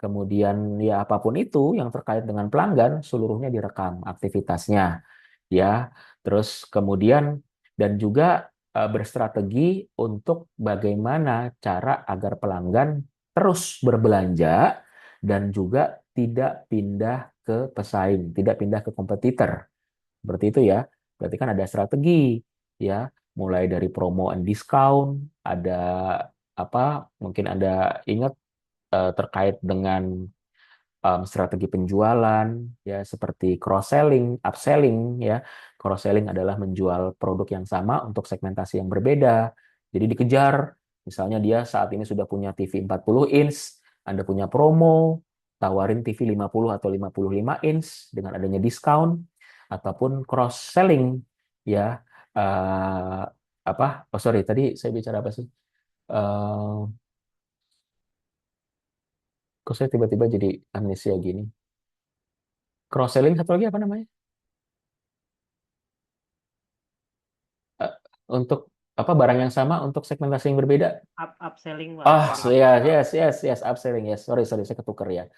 kemudian ya apapun itu yang terkait dengan pelanggan, seluruhnya direkam aktivitasnya, ya. Terus kemudian dan juga berstrategi untuk bagaimana cara agar pelanggan terus berbelanja dan juga tidak pindah ke pesaing, tidak pindah ke kompetitor. Seperti itu ya. Berarti kan ada strategi ya, mulai dari promo and discount, ada apa? Mungkin Anda ingat terkait dengan strategi penjualan ya seperti cross selling, upselling ya. Cross selling adalah menjual produk yang sama untuk segmentasi yang berbeda. Jadi dikejar, misalnya dia saat ini sudah punya TV 40 inch, Anda punya promo, tawarin TV 50 atau 55 inch dengan adanya diskon ataupun cross selling ya. Eh, apa? Oh sorry, tadi saya bicara apa sih? Eh, kok saya tiba-tiba jadi amnesia gini? Cross selling satu lagi apa namanya? Eh, untuk apa barang yang sama untuk segmentasi yang berbeda? Upselling Pak, Ah, upselling. yes, upselling, yes. Sorry, saya ketukar ya.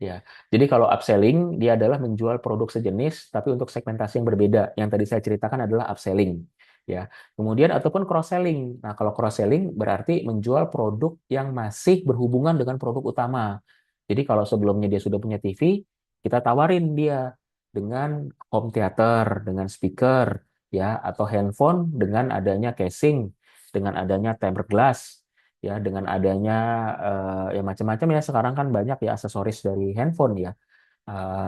Ya, jadi kalau upselling dia adalah menjual produk sejenis tapi untuk segmentasi yang berbeda. Yang tadi saya ceritakan adalah upselling. Ya, kemudian ataupun cross selling. Nah, kalau cross selling berarti menjual produk yang masih berhubungan dengan produk utama. Jadi kalau sebelumnya dia sudah punya TV, kita tawarin dia dengan home theater, dengan speaker, ya, atau handphone dengan adanya casing, dengan adanya tempered glass, ya, dengan adanya ya macam-macam ya sekarang kan banyak ya aksesoris dari handphone ya.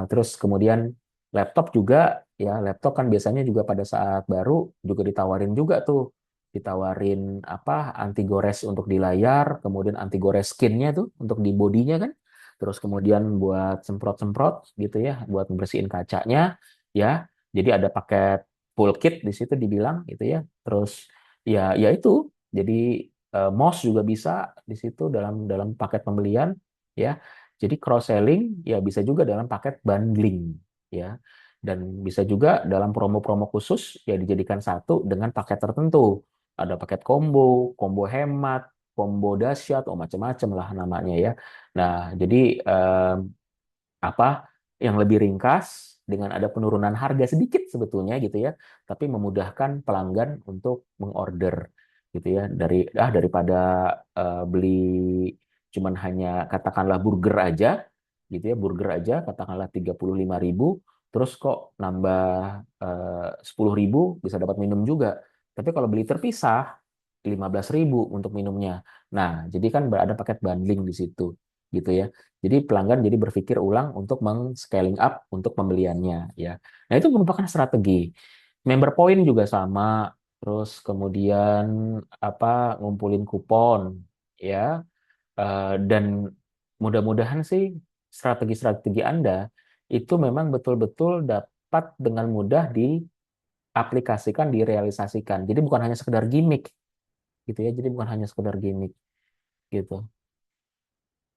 Terus kemudian laptop juga ya, laptop kan biasanya juga pada saat baru juga ditawarin juga tuh, ditawarin apa anti gores untuk di layar, kemudian anti gores skinnya tuh untuk di bodinya kan, terus kemudian buat semprot-semprot gitu ya, buat membersihin kacanya ya. Jadi ada paket full kit di situ dibilang gitu ya. Terus ya itu, jadi mouse juga bisa di situ dalam dalam paket pembelian ya. Jadi cross selling ya bisa juga dalam paket bundling ya. Dan bisa juga dalam promo-promo khusus ya dijadikan satu dengan paket tertentu. Ada paket combo, combo hemat, combo dahsyat, oh macam-macam lah namanya ya. Nah, jadi apa yang lebih ringkas dengan ada penurunan harga sedikit sebetulnya gitu ya, tapi memudahkan pelanggan untuk mengorder gitu ya, daripada beli cuman hanya katakanlah burger aja gitu ya, burger aja katakanlah 35.000 terus kok nambah 10.000 bisa dapat minum juga. Tapi kalau beli terpisah 15.000 untuk minumnya. Nah, jadi kan ada paket bundling di situ gitu ya. Jadi pelanggan jadi berpikir ulang untuk meng-scaling up untuk pembeliannya ya. Nah, itu merupakan strategi. Member point juga sama. Terus kemudian apa ngumpulin kupon ya. Dan mudah-mudahan sih strategi-strategi Anda itu memang betul-betul dapat dengan mudah diaplikasikan, direalisasikan. Jadi bukan hanya sekedar gimmick gitu ya. Jadi bukan hanya sekedar gimmick gitu.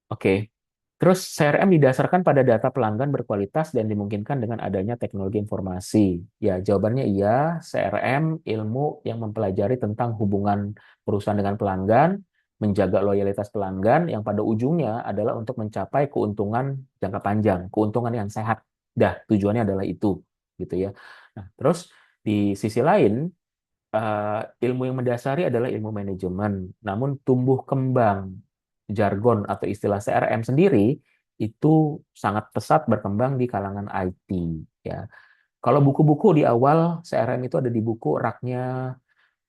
Oke. Terus CRM didasarkan pada data pelanggan berkualitas dan dimungkinkan dengan adanya teknologi informasi. Ya, jawabannya iya, CRM ilmu yang mempelajari tentang hubungan perusahaan dengan pelanggan, menjaga loyalitas pelanggan yang pada ujungnya adalah untuk mencapai keuntungan jangka panjang, keuntungan yang sehat. Dah, tujuannya adalah itu, gitu ya. Nah, terus di sisi lain, ilmu yang mendasari adalah ilmu manajemen. Namun tumbuh kembang jargon atau istilah CRM sendiri itu sangat pesat berkembang di kalangan IT. Ya, kalau buku-buku di awal CRM itu ada di buku raknya,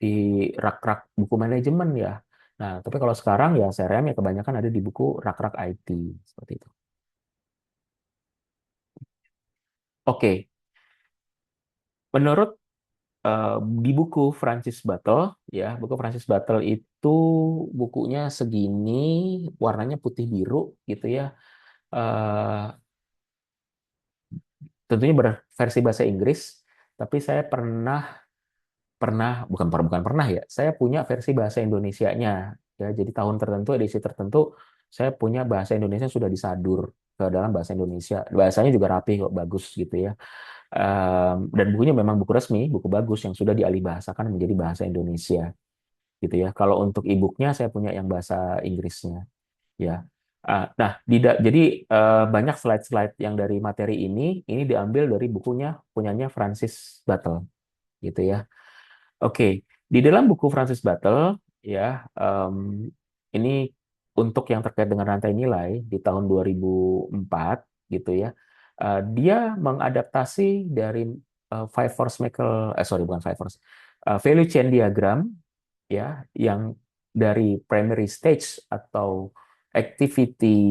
di rak-rak buku manajemen ya. Nah, tapi kalau sekarang ya CRM ya kebanyakan ada di buku rak-rak IT seperti itu. Oke, menurut di buku Francis Battle, ya, buku Francis Battle itu bukunya segini, warnanya putih biru gitu ya. Eh, Tentunya berversi bahasa Inggris, tapi saya pernah pernah bukan pernah ya, saya punya versi bahasa Indonesianya, ya. Jadi tahun tertentu, edisi tertentu, saya punya bahasa Indonesia sudah disadur ke dalam bahasa Indonesia. Bahasanya juga rapi kok, bagus gitu ya. Dan bukunya memang buku resmi, buku bagus yang sudah dialih bahasakan menjadi bahasa Indonesia gitu ya. Kalau untuk e-booknya saya punya yang bahasa Inggrisnya, ya. Nah, jadi banyak slide-slide yang dari materi ini diambil dari bukunya punyanya Francis Battle gitu ya. Oke, di dalam buku Francis Battle ya, ini untuk yang terkait dengan rantai nilai di tahun 2004 gitu ya, dia mengadaptasi dari five force Michael, sorry, bukan five force, value chain diagram ya, yang dari primary stage atau activity,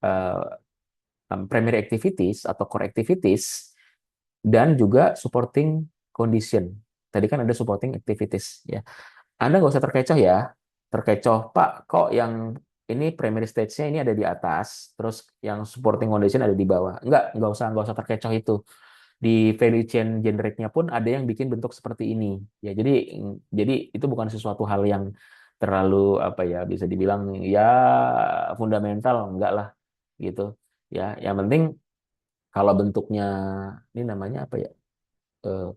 uh, primary activities atau core activities, dan juga supporting condition. Tadi kan ada supporting activities ya. Anda nggak usah terkecoh ya. Terkecoh, Pak, kok yang ini primary stage-nya ini ada di atas, terus yang supporting condition ada di bawah. Nggak usah terkecoh itu. Di value chain generate-nya pun ada yang bikin bentuk seperti ini. Ya, jadi itu bukan sesuatu hal yang terlalu apa ya, bisa dibilang ya fundamental, enggak lah gitu. Ya, yang penting kalau bentuknya ini namanya apa ya? eh,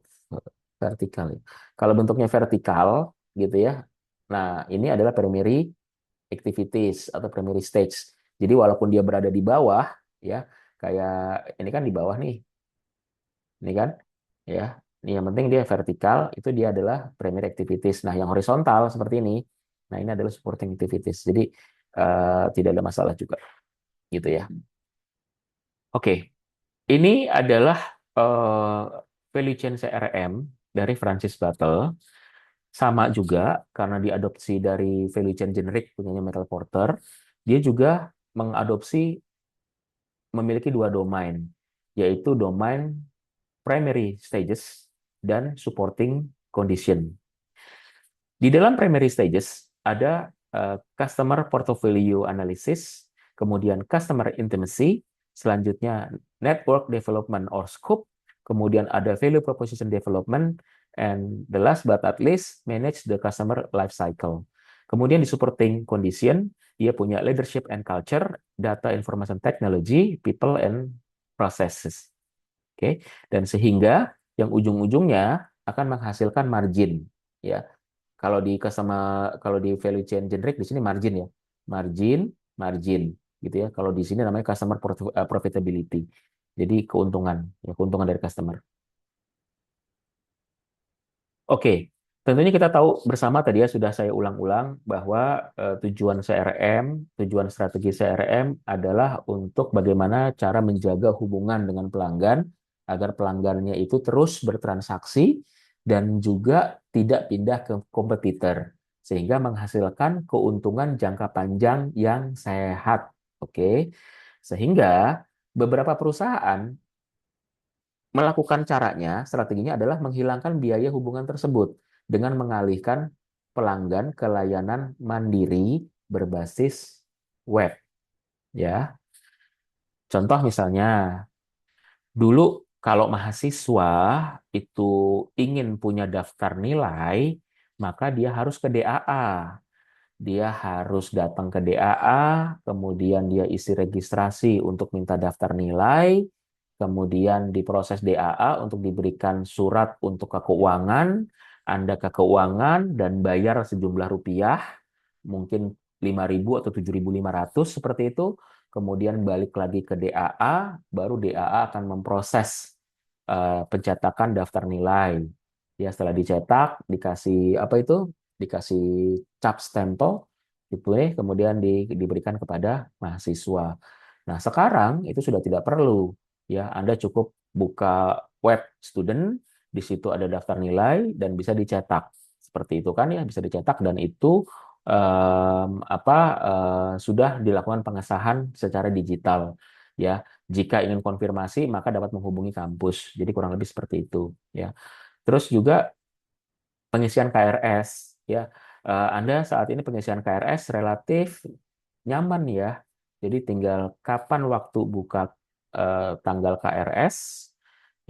Vertikal ya. Kalau bentuknya vertikal gitu ya. Nah, ini adalah primary activities atau primary stage. Jadi walaupun dia berada di bawah ya, kayak ini kan di bawah nih. Ini kan ya. Ini yang penting dia vertikal, itu dia adalah primary activities. Nah, yang horizontal seperti ini. Nah, ini adalah supporting activities. Jadi tidak ada masalah juga gitu ya. Oke, ini adalah eh, value chain CRM dari Francis Battle. Sama juga karena diadopsi dari value chain generic punyanya Michael Porter, dia juga mengadopsi memiliki dua domain, yaitu domain primary stages dan supporting condition. Di dalam primary stages ada customer portfolio analysis, kemudian customer intimacy, selanjutnya network development or scope, kemudian ada value proposition development, and the last but not least, manage the customer life cycle. Kemudian di supporting condition, dia punya leadership and culture, data information technology, people and processes. Oke, dan sehingga yang ujung-ujungnya akan menghasilkan margin, ya. Kalau di value chain generic di sini margin ya. Margin, margin gitu ya. Kalau di sini namanya customer profitability. Jadi keuntungan, ya, keuntungan dari customer. Oke, tentunya kita tahu bersama tadi ya, sudah saya ulang-ulang bahwa tujuan CRM, tujuan strategi CRM adalah untuk bagaimana cara menjaga hubungan dengan pelanggan agar pelanggannya itu terus bertransaksi dan juga tidak pindah ke kompetitor sehingga menghasilkan keuntungan jangka panjang yang sehat. Oke. Sehingga beberapa perusahaan melakukan caranya, strateginya adalah menghilangkan biaya hubungan tersebut dengan mengalihkan pelanggan ke layanan mandiri berbasis web. Ya, contoh misalnya, dulu kalau mahasiswa itu ingin punya daftar nilai, maka dia harus ke DAA. Dia harus datang ke DAA, kemudian dia isi registrasi untuk minta daftar nilai, kemudian diproses DAA untuk diberikan surat untuk ke keuangan, Anda ke keuangan dan bayar sejumlah rupiah, mungkin 5.000 atau 7.500 seperti itu, kemudian balik lagi ke DAA, baru DAA akan memproses pencetakan daftar nilai. Ya, setelah dicetak, dikasih apa itu? Dikasih cap stempel, diplay, kemudian diberikan kepada mahasiswa. Nah, sekarang itu sudah tidak perlu. Ya, Anda cukup buka web student, di situ ada daftar nilai dan bisa dicetak. Seperti itu kan ya, bisa dicetak dan itu sudah dilakukan pengesahan secara digital. Ya, jika ingin konfirmasi maka dapat menghubungi kampus. Jadi kurang lebih seperti itu. Ya. Terus juga pengisian KRS ya. Anda saat ini pengisian KRS relatif nyaman ya. Jadi tinggal kapan waktu buka tanggal KRS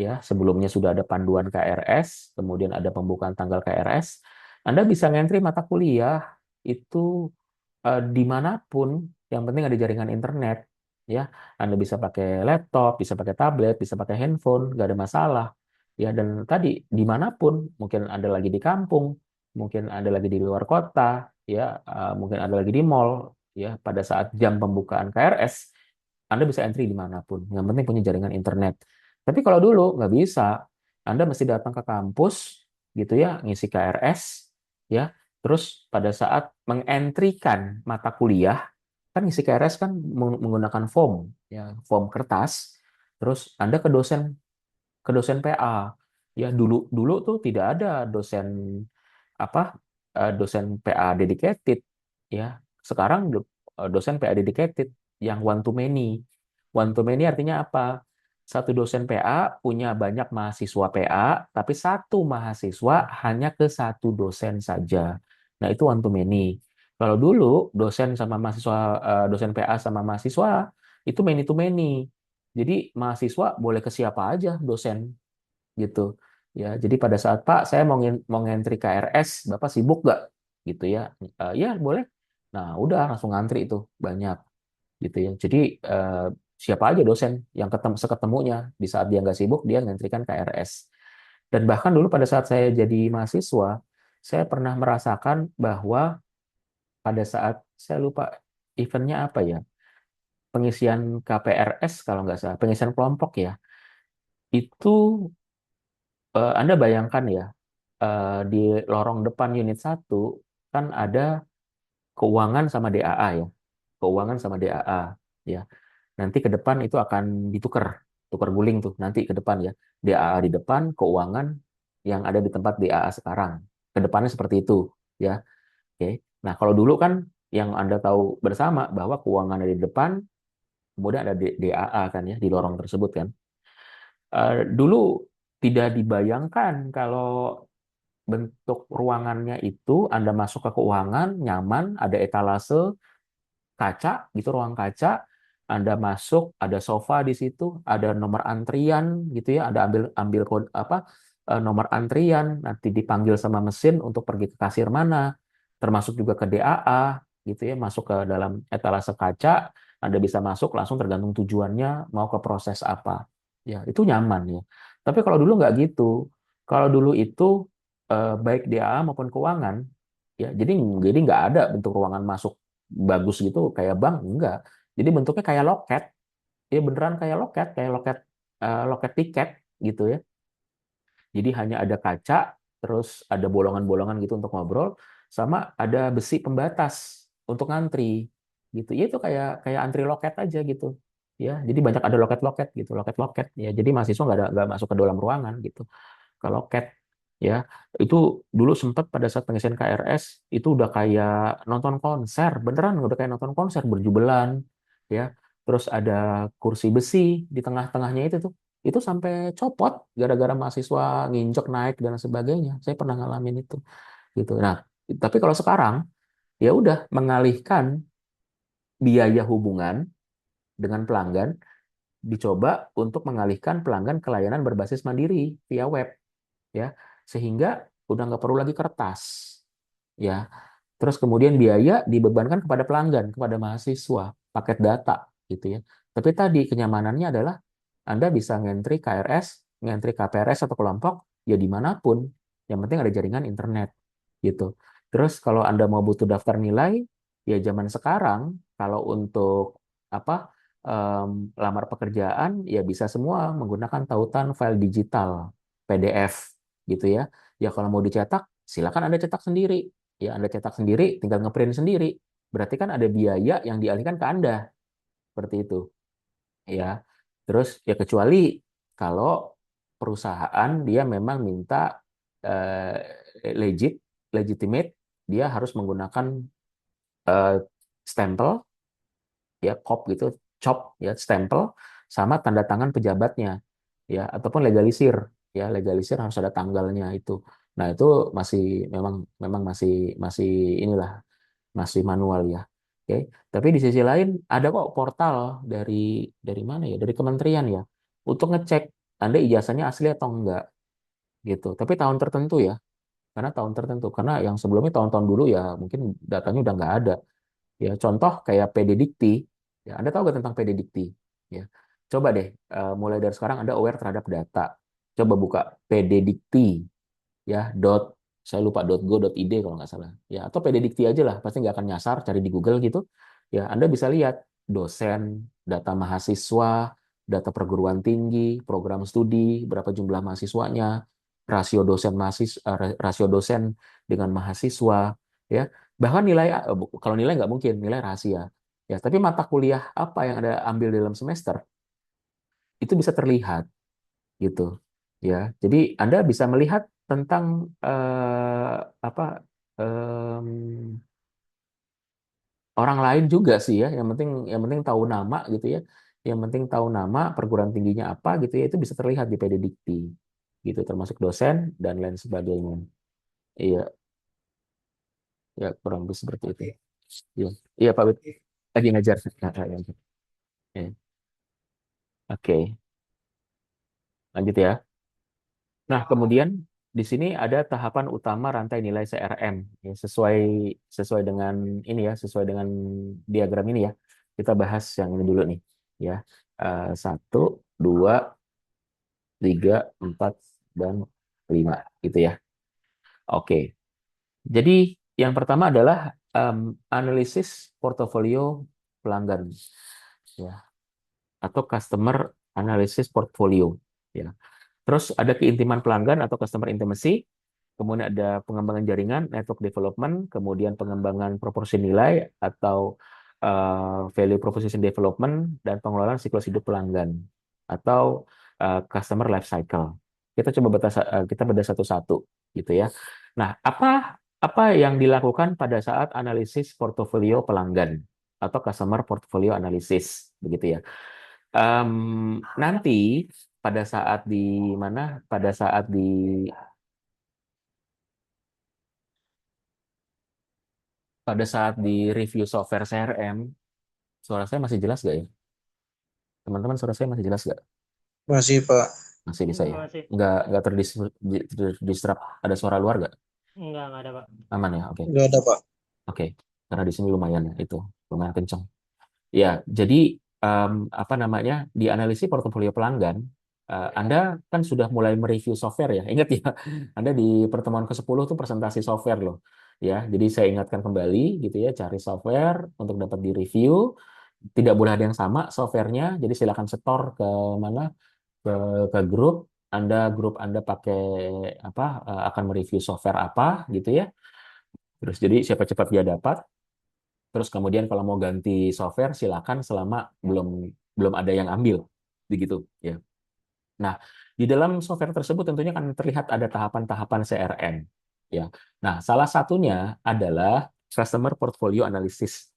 ya. Sebelumnya sudah ada panduan KRS, kemudian ada pembukaan tanggal KRS. Anda bisa ngentri mata kuliah itu dimanapun, yang penting ada jaringan internet ya. Anda bisa pakai laptop, bisa pakai tablet, bisa pakai handphone, nggak ada masalah ya. Dan tadi dimanapun, mungkin Anda lagi di kampung, mungkin Anda lagi di luar kota ya, mungkin Anda lagi di mall ya, pada saat jam pembukaan KRS Anda bisa entry dimanapun, yang penting punya jaringan internet. Tapi kalau dulu nggak bisa, Anda mesti datang ke kampus gitu ya, ngisi KRS ya. Terus pada saat mengentrikan mata kuliah, kan ngisi KRS kan menggunakan form, ya, form kertas. Terus Anda ke dosen PA. Ya dulu dulu tuh tidak ada dosen apa dosen PA dedicated ya. Sekarang dosen PA dedicated yang one to many. One to many artinya apa? Satu dosen PA punya banyak mahasiswa PA, tapi satu mahasiswa hanya ke satu dosen saja. Nah, itu one to many. Kalau dulu dosen sama mahasiswa, dosen PA sama mahasiswa itu many to many. Jadi mahasiswa boleh ke siapa aja dosen gitu ya. Jadi pada saat Pak saya mau ngantri KRS, Bapak sibuk nggak gitu ya. Ya boleh. Nah udah langsung ngantri itu banyak gitu ya. Jadi siapa aja dosen yang seketemunya di saat dia nggak sibuk dia ngantrikan KRS. Dan bahkan dulu pada saat saya jadi mahasiswa, saya pernah merasakan bahwa pada saat saya lupa eventnya apa ya, pengisian KPRS kalau nggak salah, pengisian kelompok ya, itu Anda bayangkan ya, di lorong depan unit satu kan ada keuangan sama DAA ya. Keuangan sama DAA ya. Nanti ke depan itu akan tukar guling tuh nanti ke depan ya. DAA di depan, keuangan yang ada di tempat DAA sekarang. Ke depannya seperti itu ya. Oke. Nah, kalau dulu kan yang Anda tahu bersama bahwa keuangan ada di depan, kemudian ada DAA kan ya di lorong tersebut kan. Dulu tidak dibayangkan kalau bentuk ruangannya itu Anda masuk ke keuangan, nyaman, ada etalase, kaca, gitu ruang kaca, Anda masuk, ada sofa di situ, ada nomor antrian gitu ya, ada ambil ambil kode apa nomor antrian, nanti dipanggil sama mesin untuk pergi ke kasir mana, termasuk juga ke DAA gitu ya, masuk ke dalam etalase kaca, Anda bisa masuk langsung tergantung tujuannya mau ke proses apa. Ya, itu nyaman ya. Tapi kalau dulu nggak gitu. Kalau dulu itu baik DAA maupun keuangan ya, jadi nggak ada bentuk ruangan masuk bagus gitu kayak bank enggak. Jadi bentuknya kayak loket. Ya beneran kayak loket loket tiket gitu ya. Jadi hanya ada kaca, terus ada bolongan-bolongan gitu untuk ngobrol, sama ada besi pembatas untuk ngantri gitu. Ya itu kayak kayak antri loket aja gitu. Ya, jadi banyak ada loket-loket gitu, loket-loket ya. Jadi mahasiswa nggak masuk ke dalam ruangan gitu. Ke loket ya. Itu dulu sempat pada saat pengisian KRS itu udah kayak nonton konser, beneran udah kayak nonton konser berjubelan ya. Terus ada kursi besi di tengah-tengahnya itu sampai copot gara-gara mahasiswa nginjek naik dan sebagainya. Saya pernah ngalamin itu gitu. Nah, tapi kalau sekarang ya udah mengalihkan biaya hubungan dengan pelanggan, dicoba untuk mengalihkan pelanggan ke layanan berbasis mandiri via web ya, sehingga udah nggak perlu lagi kertas ya. Terus kemudian biaya dibebankan kepada pelanggan, kepada mahasiswa, paket data gitu ya. Tapi tadi kenyamanannya adalah Anda bisa ngentri KRS, ngentri KPRS atau kelompok ya dimanapun, yang penting ada jaringan internet gitu. Terus kalau Anda mau butuh daftar nilai, ya zaman sekarang kalau untuk apa lamar pekerjaan ya bisa semua menggunakan tautan file digital PDF gitu ya. Ya kalau mau dicetak silakan Anda cetak sendiri. Ya Anda cetak sendiri, tinggal ngeprint sendiri. Berarti kan ada biaya yang dialihkan ke Anda seperti itu. Ya. Terus ya kecuali kalau perusahaan dia memang minta legit, legitimate, dia harus menggunakan eh, stempel ya COP gitu, COP ya stempel sama tanda tangan pejabatnya ya ataupun legalisir. ya legalisir harus ada tanggalnya itu. Nah, itu masih memang memang masih masih inilah masih manual ya. Oke. Tapi di sisi lain ada kok portal dari mana ya? Dari kementerian ya untuk ngecek Anda ijazahnya asli atau enggak gitu. Tapi tahun tertentu ya, karena tahun tertentu. Karena yang sebelumnya tahun-tahun dulu ya mungkin datanya udah nggak ada. Ya, contoh kayak PD Dikti. Ya, Anda tahu nggak tentang PD Dikti? Ya, coba deh mulai dari sekarang Anda aware terhadap data. Coba buka PD Dikti ya saya lupa .go.id kalau nggak salah ya atau PD Dikti aja lah pasti nggak akan nyasar cari di Google gitu ya Anda bisa lihat dosen data mahasiswa data perguruan tinggi program studi berapa jumlah mahasiswanya rasio dosen dengan mahasiswa ya bahkan nilai kalau nilai nggak mungkin nilai rahasia ya tapi mata kuliah apa yang Anda ambil dalam semester itu bisa terlihat gitu ya jadi Anda bisa melihat tentang apa em, orang lain juga sih ya yang penting tahu nama gitu ya yang penting tahu nama perguruan tingginya apa gitu ya itu bisa terlihat di PD Dikti gitu termasuk dosen dan lain sebagainya iya ya kurang lebih seperti itu iya iya Pak Wid lagi ngajar. Ya. Ya. Oke lanjut ya. Nah, kemudian di sini ada tahapan utama rantai nilai CRM ya, sesuai sesuai dengan ini ya, sesuai dengan diagram ini ya. Kita bahas yang ini dulu nih ya. Satu, dua, tiga, empat, dan lima gitu ya. Oke. Jadi yang pertama adalah analisis portofolio pelanggan ya atau customer analysis portfolio ya. Terus ada keintiman pelanggan atau customer intimacy, kemudian ada pengembangan jaringan, network development, kemudian pengembangan proporsi nilai atau value proposition development, dan pengelolaan siklus hidup pelanggan atau customer life cycle. Kita bedah satu-satu gitu ya. Nah, apa apa yang dilakukan pada saat analisis portofolio pelanggan atau customer portfolio analysis begitu ya. Nanti pada saat di mana? Pada saat di review software CRM, suara saya masih jelas nggak ya? Teman-teman, suara saya masih jelas nggak? Masih, Pak. Masih bisa ya? Masih. Nggak terdisrupt. Ada suara luar nggak? Enggak ada, Pak. Aman ya? Oke. Nggak ada, Pak. Oke. Karena di sini lumayan ya, itu. Lumayan kencang. Ya, jadi apa namanya? Di analisis portofolio pelanggan, Anda kan sudah mulai mereview software ya. Ingat ya, Anda di pertemuan ke-10 tuh presentasi software loh. Ya, jadi saya ingatkan kembali gitu ya, cari software untuk dapat di-review. Tidak boleh ada yang sama softwarenya, jadi silakan setor ke mana? Ke, ke grup Anda pakai apa? Akan mereview software apa gitu ya. Terus jadi siapa cepat dia dapat. Terus kemudian kalau mau ganti software silakan selama belum belum ada yang ambil, begitu ya. Nah, di dalam software tersebut tentunya akan terlihat ada tahapan-tahapan CRM ya. Nah, salah satunya adalah customer portfolio analysis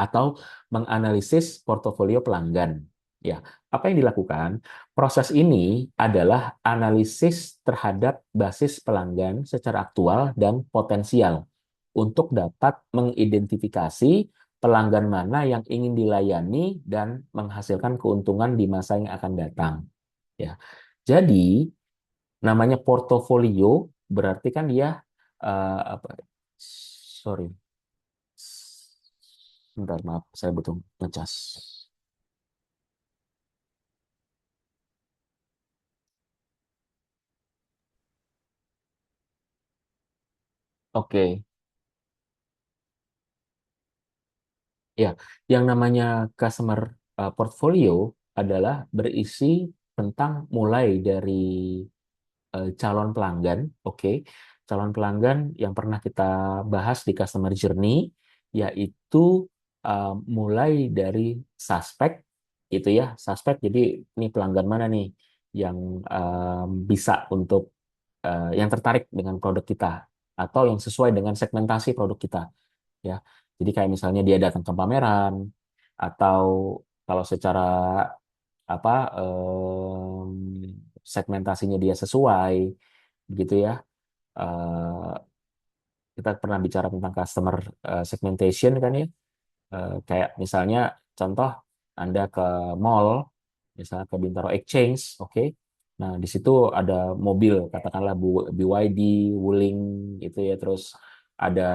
atau menganalisis portofolio pelanggan. Ya, apa yang dilakukan? Proses ini adalah analisis terhadap basis pelanggan secara aktual dan potensial untuk dapat mengidentifikasi pelanggan mana yang ingin dilayani dan menghasilkan keuntungan di masa yang akan datang. Ya, jadi namanya portofolio berarti kan dia apa? Sorry, bentar maaf, saya butuh ngecas. Oke, ya, yang namanya customer portfolio adalah berisi tentang mulai dari calon pelanggan, oke. Calon pelanggan yang pernah kita bahas di customer journey, yaitu mulai dari suspek, itu ya, suspek. Jadi ini pelanggan mana nih yang bisa untuk yang tertarik dengan produk kita atau yang sesuai dengan segmentasi produk kita, ya. Jadi kayak misalnya dia datang ke pameran atau kalau secara apa segmentasinya dia sesuai, gitu ya. Eh, kita pernah bicara tentang customer segmentation kan ya. Kayak misalnya contoh Anda ke mall, misalnya ke Bintaro Exchange, oke. Nah, di situ ada mobil, katakanlah BYD, Wuling, gitu ya, terus ada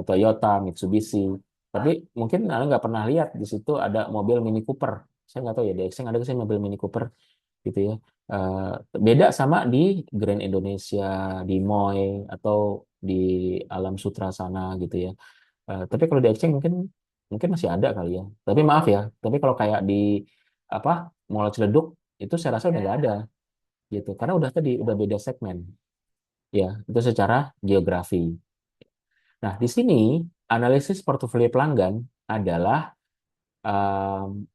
Toyota, Mitsubishi. Tapi mungkin Anda nggak pernah lihat di situ ada mobil Mini Cooper. Saya nggak tahu ya, di Exchange ada nggak sih mobil Mini Cooper, gitu ya. Eh, Beda sama di Grand Indonesia, di Moy, atau di Alam Sutra sana, gitu ya. Tapi kalau di Exchange mungkin mungkin masih ada kali ya. Tapi maaf ya, tapi kalau kayak di apa Mall Ciledug itu saya rasa udah nggak ada gitu. Karena udah tadi udah beda segmen ya, itu secara geografi. Nah, di sini analisis portofolio pelanggan adalah em,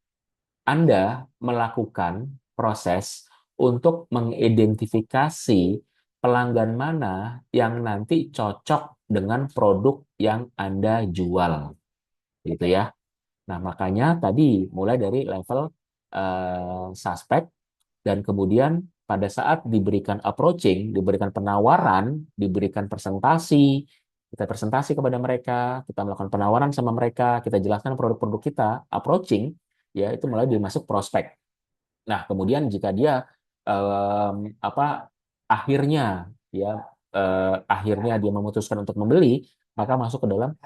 Anda melakukan proses untuk mengidentifikasi pelanggan mana yang nanti cocok dengan produk yang Anda jual, gitu ya. Nah, makanya tadi mulai dari level suspek, dan kemudian pada saat diberikan approaching, diberikan penawaran, diberikan presentasi, kita presentasi kepada mereka, kita melakukan penawaran sama mereka, kita jelaskan produk-produk kita, approaching, ya itu mulai dimasuk prospek. Nah, kemudian jika dia apa akhirnya ya akhirnya dia memutuskan untuk membeli, maka masuk ke dalam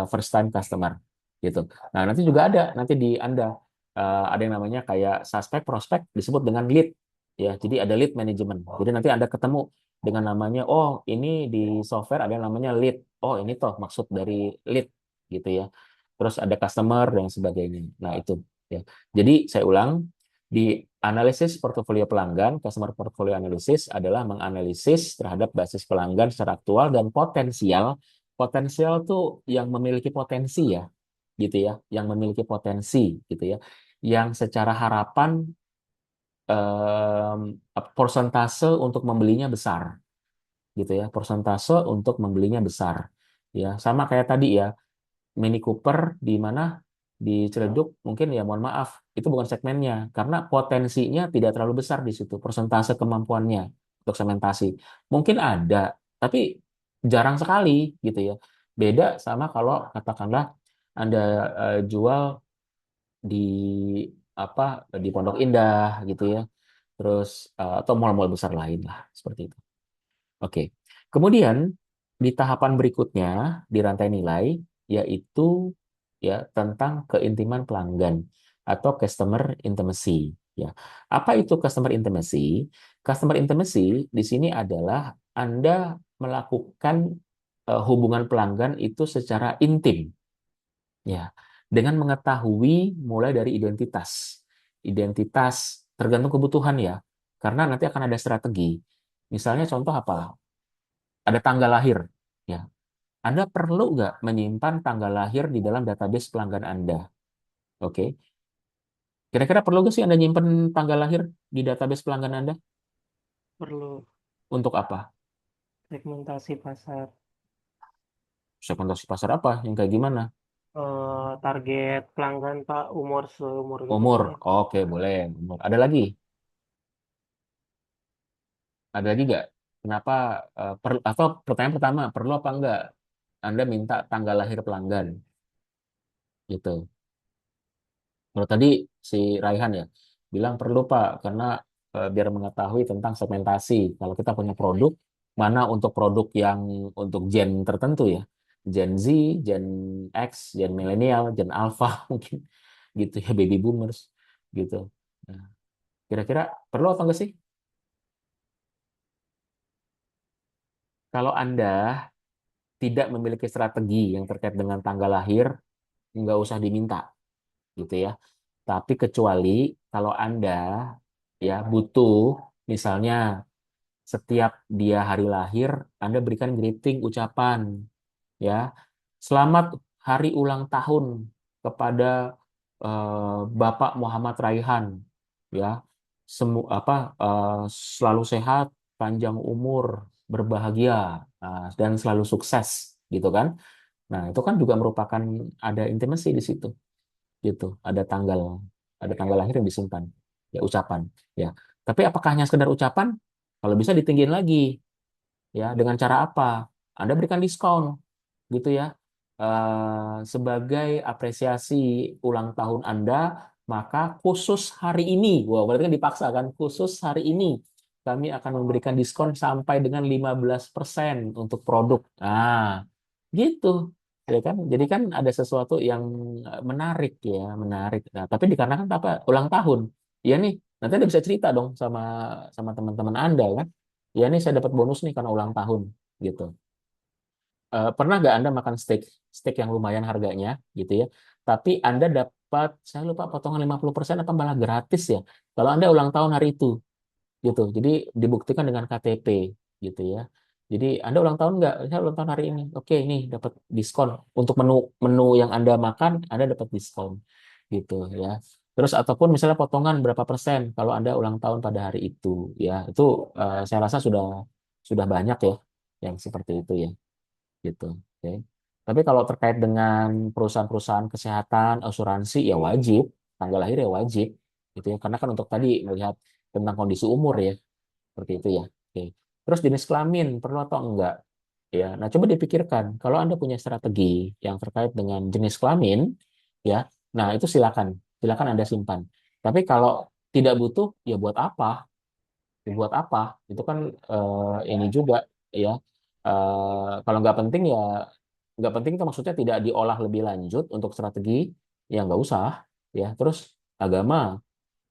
first time customer gitu. Nah, nanti juga ada nanti di Anda ada yang namanya kayak suspek prospek disebut dengan lead ya. Jadi ada lead management. Jadi nanti Anda ketemu dengan namanya, oh ini di software ada yang namanya lead. Oh, ini toh maksud dari lead gitu ya. Terus ada customer dan sebagainya. Nah, itu ya. Jadi saya ulang, di analisis portofolio pelanggan, customer portfolio analysis adalah menganalisis terhadap basis pelanggan secara aktual dan potensial. Potensial tuh yang memiliki potensi ya, gitu ya, yang memiliki potensi, gitu ya, yang secara harapan em, persentase untuk membelinya besar, gitu ya, persentase untuk membelinya besar, ya, sama kayak tadi ya, Mini Cooper di mana di Ciledug mungkin ya mohon maaf itu bukan segmennya karena potensinya tidak terlalu besar di situ persentase kemampuannya untuk segmentasi mungkin ada tapi jarang sekali gitu ya, beda sama kalau katakanlah Anda jual di apa di Pondok Indah gitu ya, terus atau mal-mal besar lain lah seperti itu. Oke. Kemudian di tahapan berikutnya di rantai nilai yaitu ya tentang keintiman pelanggan atau customer intimacy ya. Apa itu customer intimacy? Customer intimacy di sini adalah Anda melakukan hubungan pelanggan itu secara intim ya dengan mengetahui mulai dari identitas. Identitas tergantung kebutuhan ya. Karena nanti akan ada strategi. Misalnya contoh apa? Ada tanggal lahir. Ya, Anda perlu nggak menyimpan tanggal lahir di dalam database pelanggan Anda? Oke, kira-kira perlu nggak sih Anda nyimpan tanggal lahir di database pelanggan Anda? Perlu Untuk apa? segmentasi pasar. Segmentasi pasar apa? Yang kayak gimana? Target pelanggan Pak umur seumur gitu Umur. Pak ya. Oke, boleh. Umur. Ada lagi? Ada lagi nggak? Kenapa? Atau pertanyaan pertama, perlu apa enggak Anda minta tanggal lahir pelanggan? Gitu. Kalau tadi si Raihan ya bilang perlu Pak karena biar mengetahui tentang segmentasi. Kalau kita punya produk, mana untuk produk yang untuk gen tertentu ya, Gen Z, Gen X, Gen milenial, Gen Alpha mungkin gitu ya, baby boomers gitu. Nah, kira-kira perlu atau enggak sih? Kalau Anda tidak memiliki strategi yang terkait dengan tanggal lahir, nggak usah diminta gitu ya. Tapi kecuali kalau Anda ya butuh misalnya setiap dia hari lahir Anda berikan greeting ucapan ya. Selamat hari ulang tahun kepada Bapak Muhammad Raihan ya. Selalu sehat, panjang umur, berbahagia dan selalu sukses gitu kan. Nah, itu kan juga merupakan ada intimasi di situ gitu, ada tanggal lahir yang disimpan ya ucapan ya. Tapi apakah hanya sekedar ucapan? Kalau bisa ditinggiin lagi, ya. Dengan cara apa? Anda berikan diskon, gitu ya. Sebagai apresiasi ulang tahun Anda, maka khusus hari ini, wah berarti kan dipaksa kan, khusus hari ini kami akan memberikan diskon sampai dengan 15% untuk produk. Nah, gitu. Ya kan? Jadi kan ada sesuatu yang menarik ya, menarik. Nah, tapi dikarenakan apa? Ulang tahun. Ya nih, nanti Anda bisa cerita dong sama sama teman-teman Anda kan. Ya nih saya dapat bonus nih karena ulang tahun gitu. Pernah nggak Anda makan steak steak yang lumayan harganya gitu ya, tapi Anda dapat saya lupa potongan 50% apa malah gratis ya kalau Anda ulang tahun hari itu gitu. Jadi dibuktikan dengan KTP gitu ya. Jadi Anda ulang tahun nggak? Saya ulang tahun hari ini. Oke, ini dapat diskon untuk menu menu yang Anda makan, Anda dapat diskon gitu ya. Terus ataupun misalnya potongan berapa persen kalau Anda ulang tahun pada hari itu ya. Itu saya rasa sudah banyak ya yang seperti itu ya gitu. Oke. Tapi kalau terkait dengan perusahaan-perusahaan kesehatan, asuransi ya wajib, tanggal lahir ya wajib gitu ya. Karena kan untuk tadi melihat tentang kondisi umur ya, seperti itu ya. Oke. Terus jenis kelamin perlu atau enggak? Ya, nah coba dipikirkan kalau Anda punya strategi yang terkait dengan jenis kelamin ya. Nah, itu silakan, silakan Anda simpan. Tapi kalau tidak butuh ya buat apa? Dibuat apa itu kan ini juga ya. Kalau nggak penting ya nggak penting itu maksudnya tidak diolah lebih lanjut untuk strategi ya nggak usah ya. Terus agama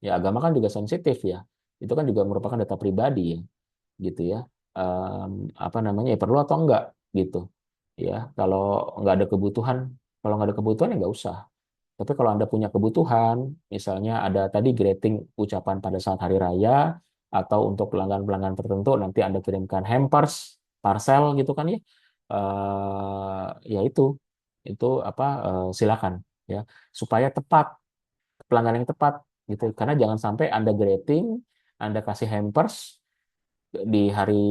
ya, agama kan juga sensitif ya, itu kan juga merupakan data pribadi ya gitu ya. Apa namanya ya perlu atau enggak gitu ya. Kalau nggak ada kebutuhan, kalau nggak ada kebutuhan ya nggak usah. Tapi kalau Anda punya kebutuhan, misalnya ada tadi greeting ucapan pada saat hari raya, atau untuk pelanggan-pelanggan tertentu, nanti Anda kirimkan hampers, parcel gitu kan ya, ya itu apa silakan ya, supaya tepat, pelanggan yang tepat gitu. Karena jangan sampai Anda greeting, Anda kasih hampers di hari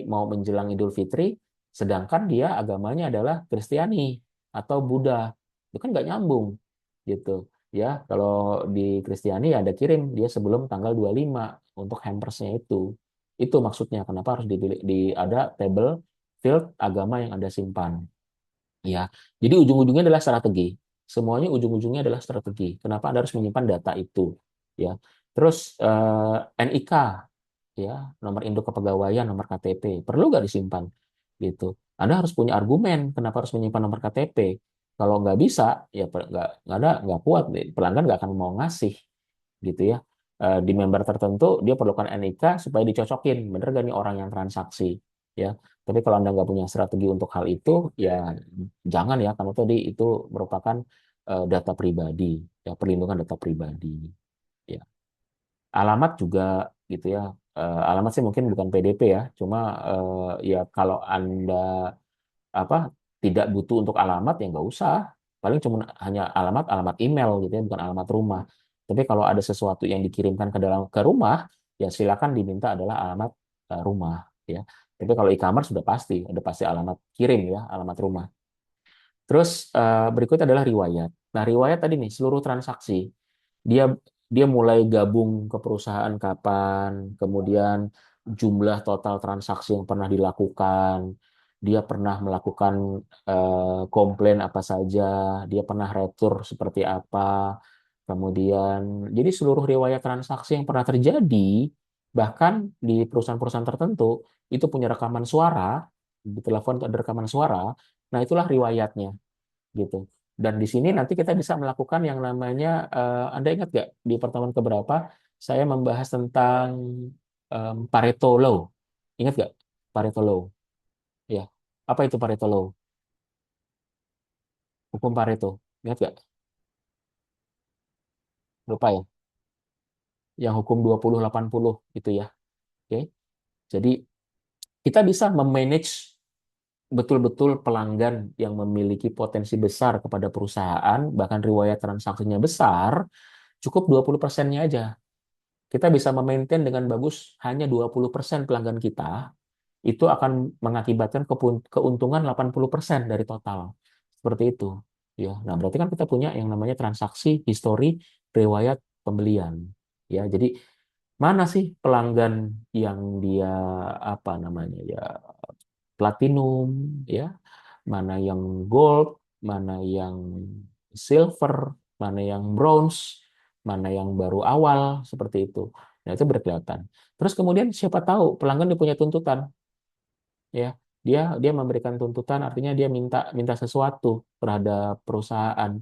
mau menjelang Idul Fitri, sedangkan dia agamanya adalah Kristiani atau Buddha. Itu kan nggak nyambung gitu. Ya, kalau di Kristiani ya Anda kirim dia sebelum tanggal 25 untuk hampersnya itu. Itu maksudnya kenapa harus ada table field agama yang Anda simpan. Ya, jadi ujung-ujungnya adalah strategi. Semuanya ujung-ujungnya adalah strategi. Kenapa Anda harus menyimpan data itu? Ya, terus NIK ya, nomor induk kepegawaian, nomor KTP perlu nggak disimpan gitu. Anda harus punya argumen kenapa harus menyimpan nomor KTP. Kalau nggak bisa ya nggak kuat, pelanggan nggak akan mau ngasih gitu ya. Di member tertentu dia perlukan NIK supaya dicocokin bener gak nih orang yang transaksi ya. Tapi kalau Anda nggak punya strategi untuk hal itu ya jangan ya, karena tadi itu merupakan data pribadi ya, perlindungan data pribadi ya. Alamat juga gitu ya. Alamat sih mungkin bukan PDP ya, cuma ya kalau Anda apa tidak butuh untuk alamat ya nggak usah. Paling cuma hanya alamat alamat email gitu ya, bukan alamat rumah. Tapi kalau ada sesuatu yang dikirimkan ke rumah, ya silakan diminta adalah alamat rumah ya. Tapi kalau e-commerce sudah pasti, ada pasti alamat kirim ya, alamat rumah. Terus berikut adalah riwayat. Nah, riwayat tadi nih seluruh transaksi. Dia dia mulai gabung ke perusahaan kapan, kemudian jumlah total transaksi yang pernah dilakukan, dia pernah melakukan komplain apa saja, dia pernah retur seperti apa, kemudian jadi seluruh riwayat transaksi yang pernah terjadi, bahkan di perusahaan-perusahaan tertentu itu punya rekaman suara, di telepon itu ada rekaman suara. Nah, itulah riwayatnya gitu. Dan di sini nanti kita bisa melakukan yang namanya, Anda ingat nggak di pertemuan keberapa saya membahas tentang Pareto Law? Ingat nggak Pareto Law? Ya, apa itu Pareto Law? Hukum Pareto. Ingat nggak? Lupa ya? Yang hukum 20-80 itu ya. Oke. Jadi kita bisa memanage betul-betul pelanggan yang memiliki potensi besar kepada perusahaan, bahkan riwayat transaksinya besar, cukup 20%-nya aja. Kita bisa memaintain dengan bagus hanya 20% pelanggan kita, itu akan mengakibatkan keuntungan 80% dari total. Seperti itu. Ya, nah berarti kan kita punya yang namanya transaksi, histori, riwayat pembelian. Ya, jadi Mana sih pelanggan yang dia apa namanya ya platinum ya, mana yang gold, mana yang silver, mana yang bronze, mana yang baru awal seperti itu. Nah, itu berkelihatan. Terus kemudian siapa tahu pelanggan dia punya tuntutan ya. Dia memberikan tuntutan artinya dia minta minta sesuatu terhadap perusahaan,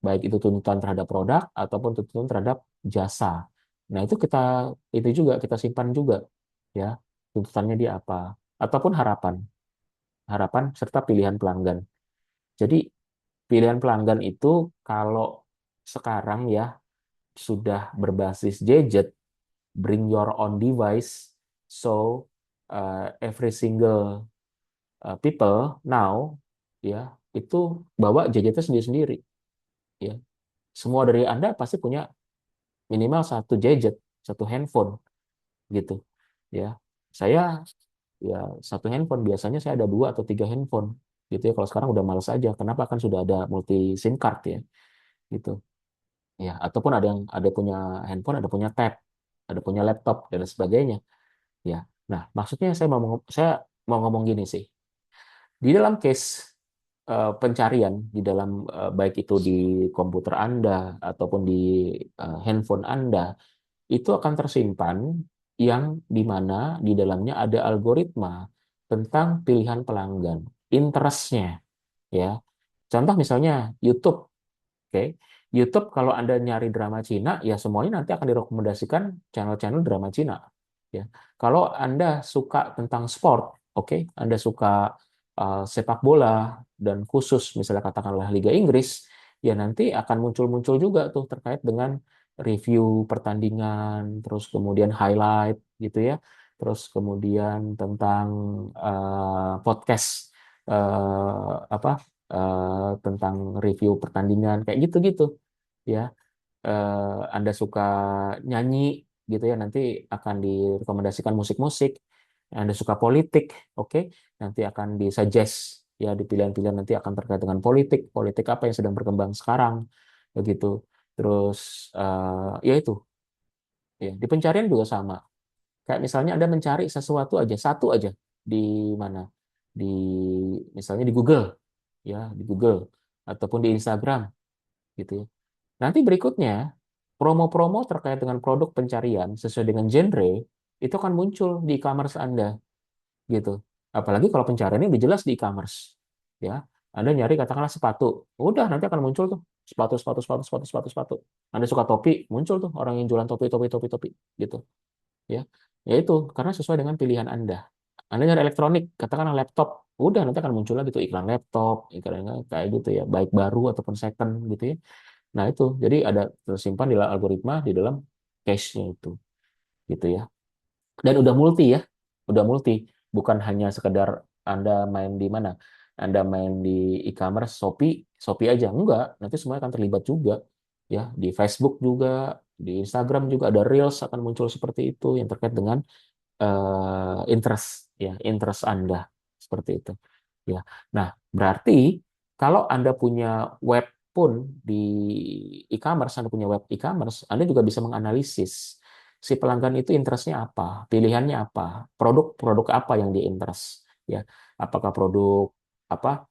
baik itu tuntutan terhadap produk ataupun tuntutan terhadap jasa. Nah, itu juga kita simpan juga ya. Tuntutannya dia apa? Ataupun harapan, harapan serta pilihan pelanggan. Jadi pilihan pelanggan itu kalau sekarang ya sudah berbasis gadget, bring your own device, so every single people now ya itu bawa gadgetnya sendiri-sendiri ya. Semua dari Anda pasti punya minimal satu gadget, satu handphone gitu ya. Saya ya satu handphone biasanya saya ada dua atau tiga handphone gitu ya. Kalau sekarang udah males aja. Kenapa? Kan sudah ada multi SIM card ya gitu. Ya, ataupun ada punya handphone, ada punya tab, ada punya laptop dan sebagainya. Ya. Nah, maksudnya saya mau ngomong gini sih. Di dalam case pencarian di dalam baik itu di komputer Anda ataupun di handphone Anda itu akan tersimpan yang di mana di dalamnya ada algoritma tentang pilihan pelanggan, interest-nya ya. Contoh misalnya YouTube. Oke, YouTube kalau Anda nyari drama Cina, ya semuanya nanti akan direkomendasikan channel-channel drama Cina. Ya, kalau Anda suka tentang sport, oke, Anda suka sepak bola dan khusus misalnya katakanlah Liga Inggris, ya nanti akan muncul-muncul juga tuh terkait dengan review pertandingan, terus kemudian highlight gitu ya, terus kemudian tentang podcast apa tentang review pertandingan kayak gitu-gitu ya. Anda suka nyanyi gitu ya nanti akan direkomendasikan musik-musik. Anda suka politik, oke, nanti akan disuggest ya di pilihan-pilihan nanti akan terkait dengan politik, politik apa yang sedang berkembang sekarang begitu. Terus ya itu ya di pencarian juga sama. Kayak misalnya Anda mencari sesuatu aja, satu aja di mana? Di misalnya di Google ya, di Google ataupun di Instagram gitu ya. Nanti berikutnya promo-promo terkait dengan produk pencarian sesuai dengan genre itu akan muncul di e-commerce Anda gitu. Apalagi kalau pencariannya udah jelas di e-commerce ya. Anda nyari katakanlah sepatu, udah nanti akan muncul tuh sepatu sepatu sepatu sepatu sepatu sepatu. Anda suka topi, muncul tuh orang yang jualan topi topi topi topi gitu ya. Ya itu karena sesuai dengan pilihan Anda. Anda nyari elektronik, katakanlah laptop, udah nanti akan muncul lagi tuh iklan laptop, iklan kayak gitu ya, baik baru ataupun second gitu ya. Nah, itu. Jadi ada tersimpan di dalam algoritma di dalam cache-nya itu. Gitu ya. Dan udah multi ya. Udah multi. Bukan hanya sekedar Anda main di mana? Anda main di e-commerce Shopee, Shopee aja. Enggak, nanti semuanya akan terlibat juga. Ya, di Facebook juga, di Instagram juga ada Reels akan muncul seperti itu yang terkait dengan interest ya, interest Anda seperti itu. Ya. Nah, berarti kalau Anda punya web pun di e-commerce, Anda punya web e-commerce, Anda juga bisa menganalisis si pelanggan itu interestnya apa, pilihannya apa, produk-produk apa yang dia interest, ya. Apakah produk apa?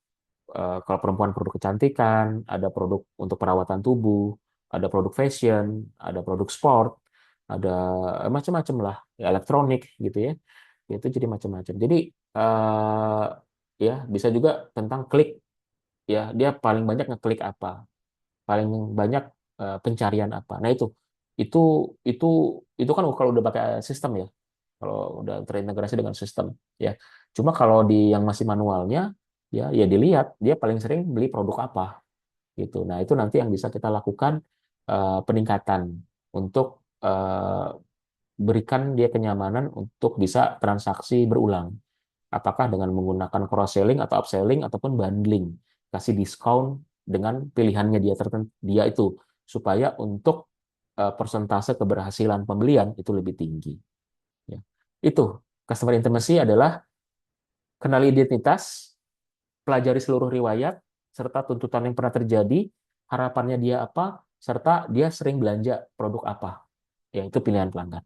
Kalau perempuan produk kecantikan, ada produk untuk perawatan tubuh, ada produk fashion, ada produk sport, ada macam-macam lah, ya, elektronik gitu ya. Itu jadi macam-macam. Jadi ya bisa juga tentang klik ya dia paling banyak ngeklik apa paling banyak pencarian apa nah itu itu itu kan kalau udah pakai sistem ya kalau udah terintegrasi dengan sistem ya cuma kalau di yang masih manualnya ya dilihat dia paling sering beli produk apa gitu nah itu nanti yang bisa kita lakukan peningkatan untuk berikan dia kenyamanan untuk bisa transaksi berulang apakah dengan menggunakan cross selling atau upselling ataupun bundling kasih diskon dengan pilihannya dia itu supaya untuk persentase keberhasilan pembelian itu lebih tinggi ya. Itu customer intimacy adalah kenali identitas, pelajari seluruh riwayat serta tuntutan yang pernah terjadi, harapannya dia apa serta dia sering belanja produk apa. Ya itu pilihan pelanggan.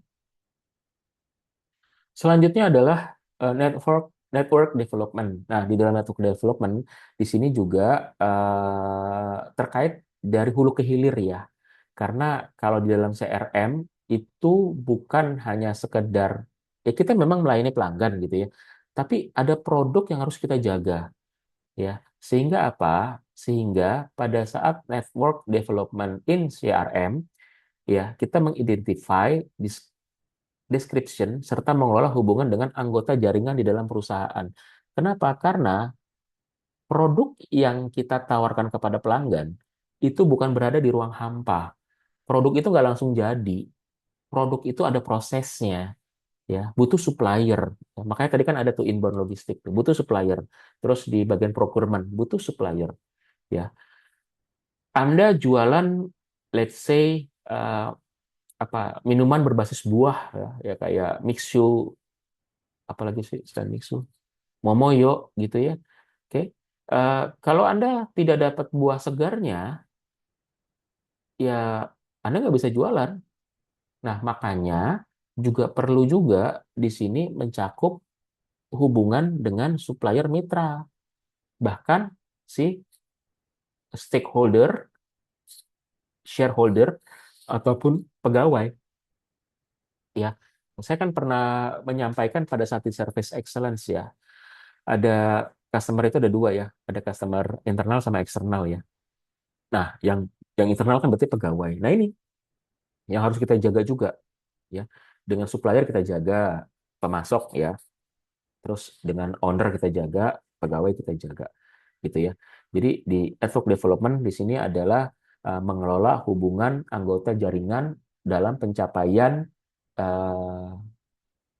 Selanjutnya adalah network network development. Nah, di dalam network development di sini juga terkait dari hulu ke hilir ya. Karena kalau di dalam CRM itu bukan hanya sekedar ya kita memang melayani pelanggan gitu ya. Tapi ada produk yang harus kita jaga ya. Sehingga apa? Sehingga pada saat network development in CRM ya, kita mengidentify description serta mengelola hubungan dengan anggota jaringan di dalam perusahaan. Kenapa? Karena produk yang kita tawarkan kepada pelanggan itu bukan berada di ruang hampa. Produk itu nggak langsung jadi. Produk itu ada prosesnya, ya. Butuh supplier. Makanya tadi kan ada tuh inbound logistik tuh, butuh supplier. Terus di bagian procurement butuh supplier, ya. Anda jualan, let's say, apa minuman berbasis buah, ya kayak Mixu, apalagi sih selain Mixu, Momoyo gitu ya. Oke. Kalau Anda tidak dapat buah segarnya, ya Anda nggak bisa jualan. Nah, makanya juga perlu juga di sini mencakup hubungan dengan supplier mitra. Bahkan si stakeholder, shareholder, ataupun pegawai. Ya, saya kan pernah menyampaikan pada saat di Service Excellence ya, ada customer itu ada dua ya, ada customer internal sama eksternal ya. Nah, yang internal kan berarti pegawai. Nah, ini yang harus kita jaga juga ya. Dengan supplier kita jaga, pemasok ya, terus dengan owner kita jaga, pegawai kita jaga gitu ya. Jadi di network development di sini adalah mengelola hubungan anggota jaringan dalam pencapaian uh,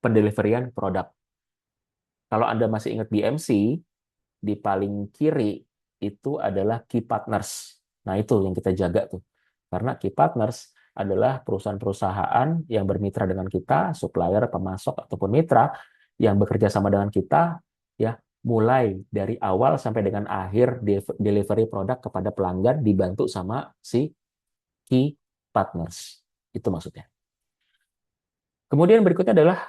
pendeliverian produk. Kalau Anda masih ingat BMC, di paling kiri itu adalah key partners. Nah, itu yang kita jaga tuh. Karena key partners adalah perusahaan-perusahaan yang bermitra dengan kita, supplier, pemasok, ataupun mitra yang bekerja sama dengan kita, ya, mulai dari awal sampai dengan akhir delivery produk kepada pelanggan dibantu sama si key partners. Itu maksudnya. Kemudian berikutnya adalah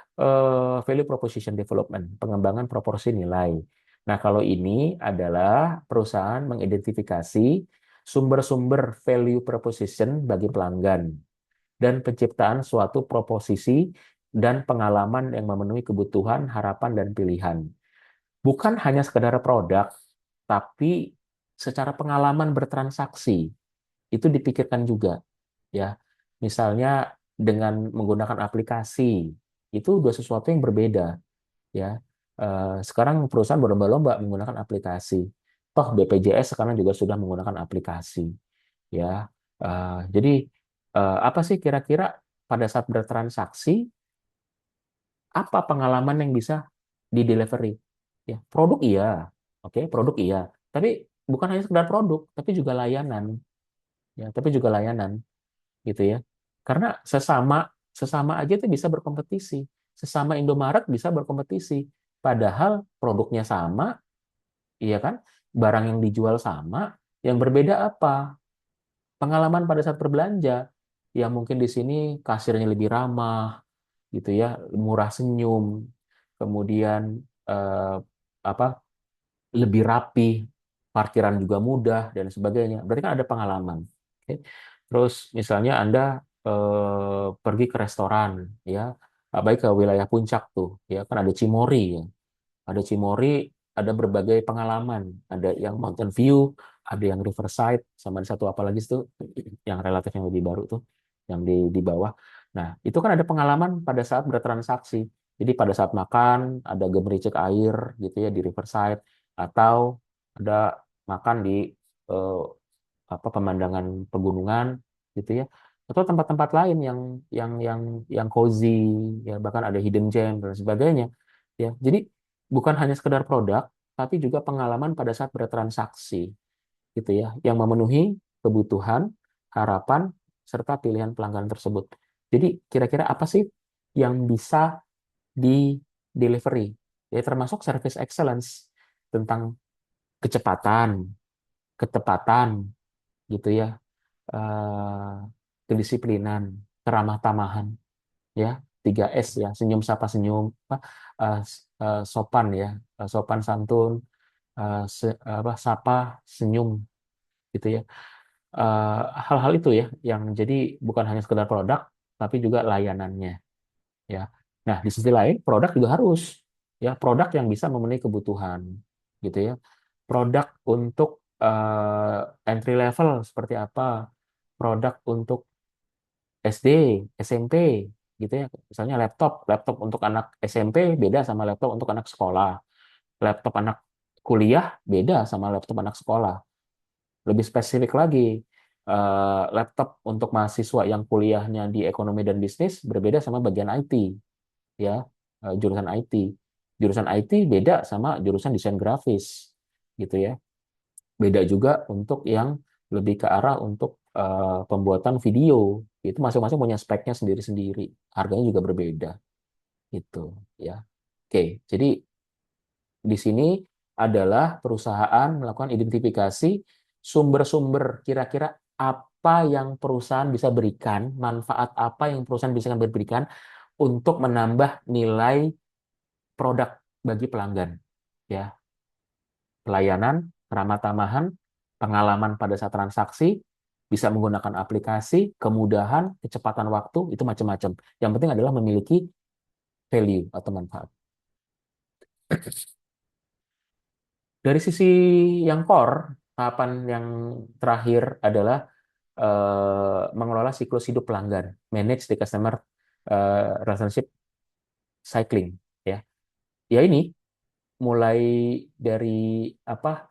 value proposition development, pengembangan proporsi nilai. Nah, kalau ini adalah perusahaan mengidentifikasi sumber-sumber value proposition bagi pelanggan dan penciptaan suatu proposisi dan pengalaman yang memenuhi kebutuhan, harapan, dan pilihan. Bukan hanya sekedar produk, tapi secara pengalaman bertransaksi itu dipikirkan juga ya. Misalnya dengan menggunakan aplikasi itu udah sesuatu yang berbeda ya. Sekarang perusahaan berlomba-lomba menggunakan aplikasi. Toh BPJS sekarang juga sudah menggunakan aplikasi ya. Jadi apa sih kira-kira pada saat bertransaksi apa pengalaman yang bisa di delivery? Ya, produk iya, oke, produk iya. Tapi bukan hanya sekedar produk, tapi juga layanan, ya, tapi juga layanan. Gitu ya. Karena sesama sesama aja itu bisa berkompetisi. Sesama Indomaret bisa berkompetisi. Padahal produknya sama, iya kan? Barang yang dijual sama, yang berbeda apa? Pengalaman pada saat berbelanja. Ya mungkin di sini kasirnya lebih ramah, gitu ya, murah senyum, kemudian eh, apa lebih rapi, parkiran juga mudah dan sebagainya. Berarti kan ada pengalaman. Oke. Terus misalnya Anda pergi ke restoran, ya, baik ke wilayah puncak tuh, ya kan ada Cimory, ya. Ada Cimory, ada berbagai pengalaman. Ada yang Mountain View, ada yang Riverside, sama ada satu apa lagi itu yang relatif yang lebih baru tuh, yang di bawah. Nah, itu kan ada pengalaman pada saat bertransaksi. Jadi pada saat makan ada gemericik air gitu ya di Riverside atau ada makan di eh, apa pemandangan pegunungan gitu ya atau tempat-tempat lain yang cozy ya bahkan ada hidden gem dan sebagainya ya. Jadi bukan hanya sekedar produk tapi juga pengalaman pada saat bertransaksi gitu ya yang memenuhi kebutuhan, harapan serta pilihan pelanggan tersebut. Jadi kira-kira apa sih yang bisa di delivery? Ya termasuk service excellence tentang kecepatan, ketepatan gitu ya, kedisiplinan, keramah tamahan, ya. 3S ya, senyum sapa senyum, sopan ya, sopan santun, sapa senyum gitu ya. Hal-hal itu ya yang jadi bukan hanya sekedar produk tapi juga layanannya ya. Nah, di sisi lain produk juga harus ya, produk yang bisa memenuhi kebutuhan gitu ya. Produk untuk entry level seperti apa? Produk untuk SD, SMP gitu ya. Misalnya laptop untuk anak SMP beda sama laptop untuk anak sekolah. Laptop anak kuliah beda sama laptop anak sekolah. Lebih spesifik lagi, laptop untuk mahasiswa yang kuliahnya di ekonomi dan bisnis berbeda sama bagian IT, ya, jurusan IT. Jurusan IT beda sama jurusan desain grafis, gitu ya. Beda juga untuk yang lebih ke arah untuk pembuatan video. Itu masing-masing punya speknya sendiri-sendiri. Harganya juga berbeda, gitu, ya. Oke, jadi di sini adalah perusahaan melakukan identifikasi sumber-sumber kira-kira apa yang perusahaan bisa berikan, manfaat apa yang perusahaan bisa berikan untuk menambah nilai produk bagi pelanggan. Ya, pelayanan, ramah tamahan, pengalaman pada saat transaksi, bisa menggunakan aplikasi, kemudahan, kecepatan waktu, itu macam-macam. Yang penting adalah memiliki value atau manfaat. Dari sisi yang core, tahapan yang terakhir adalah mengelola siklus hidup pelanggan, manage the customer relationship cycling. Ya, ya ini mulai dari apa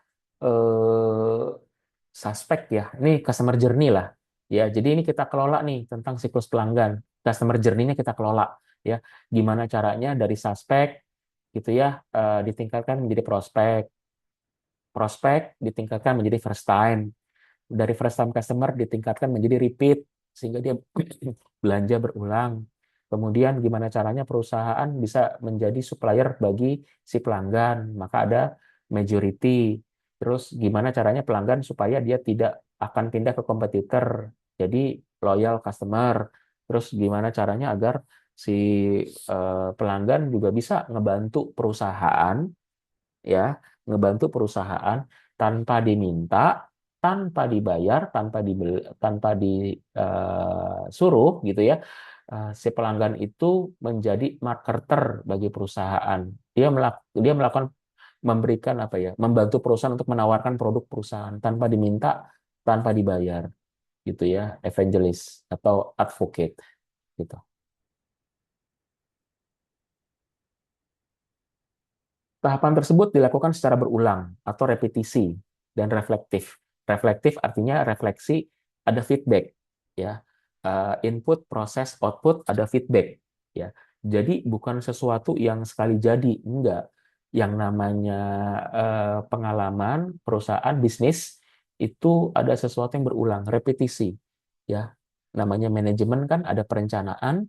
suspek ya, ini customer journey lah. Ya, jadi ini kita kelola nih tentang siklus pelanggan, customer journey-nya kita kelola. Ya, gimana caranya dari suspek gitu ya, ditingkatkan menjadi prospek, prospek ditingkatkan menjadi first time, dari first time customer ditingkatkan menjadi repeat sehingga dia belanja berulang. Kemudian gimana caranya perusahaan bisa menjadi supplier bagi si pelanggan, maka ada majority. Terus gimana caranya pelanggan supaya dia tidak akan pindah ke kompetitor, jadi loyal customer. Terus gimana caranya agar si pelanggan juga bisa ngebantu perusahaan, ya, ngebantu perusahaan tanpa diminta, tanpa dibayar, tanpa disuruh gitu ya. Si pelanggan itu menjadi marketer bagi perusahaan. Dia melakukan, memberikan apa ya, membantu perusahaan untuk menawarkan produk perusahaan tanpa diminta, tanpa dibayar gitu ya, evangelist atau advocate gitu. Tahapan tersebut dilakukan secara berulang atau repetisi dan reflektif. Reflektif artinya refleksi, ada feedback, ya. Input, proses, output, ada feedback, ya. Jadi bukan sesuatu yang sekali jadi, enggak. Yang namanya pengalaman perusahaan bisnis itu ada sesuatu yang berulang, repetisi, ya. Namanya manajemen kan ada perencanaan,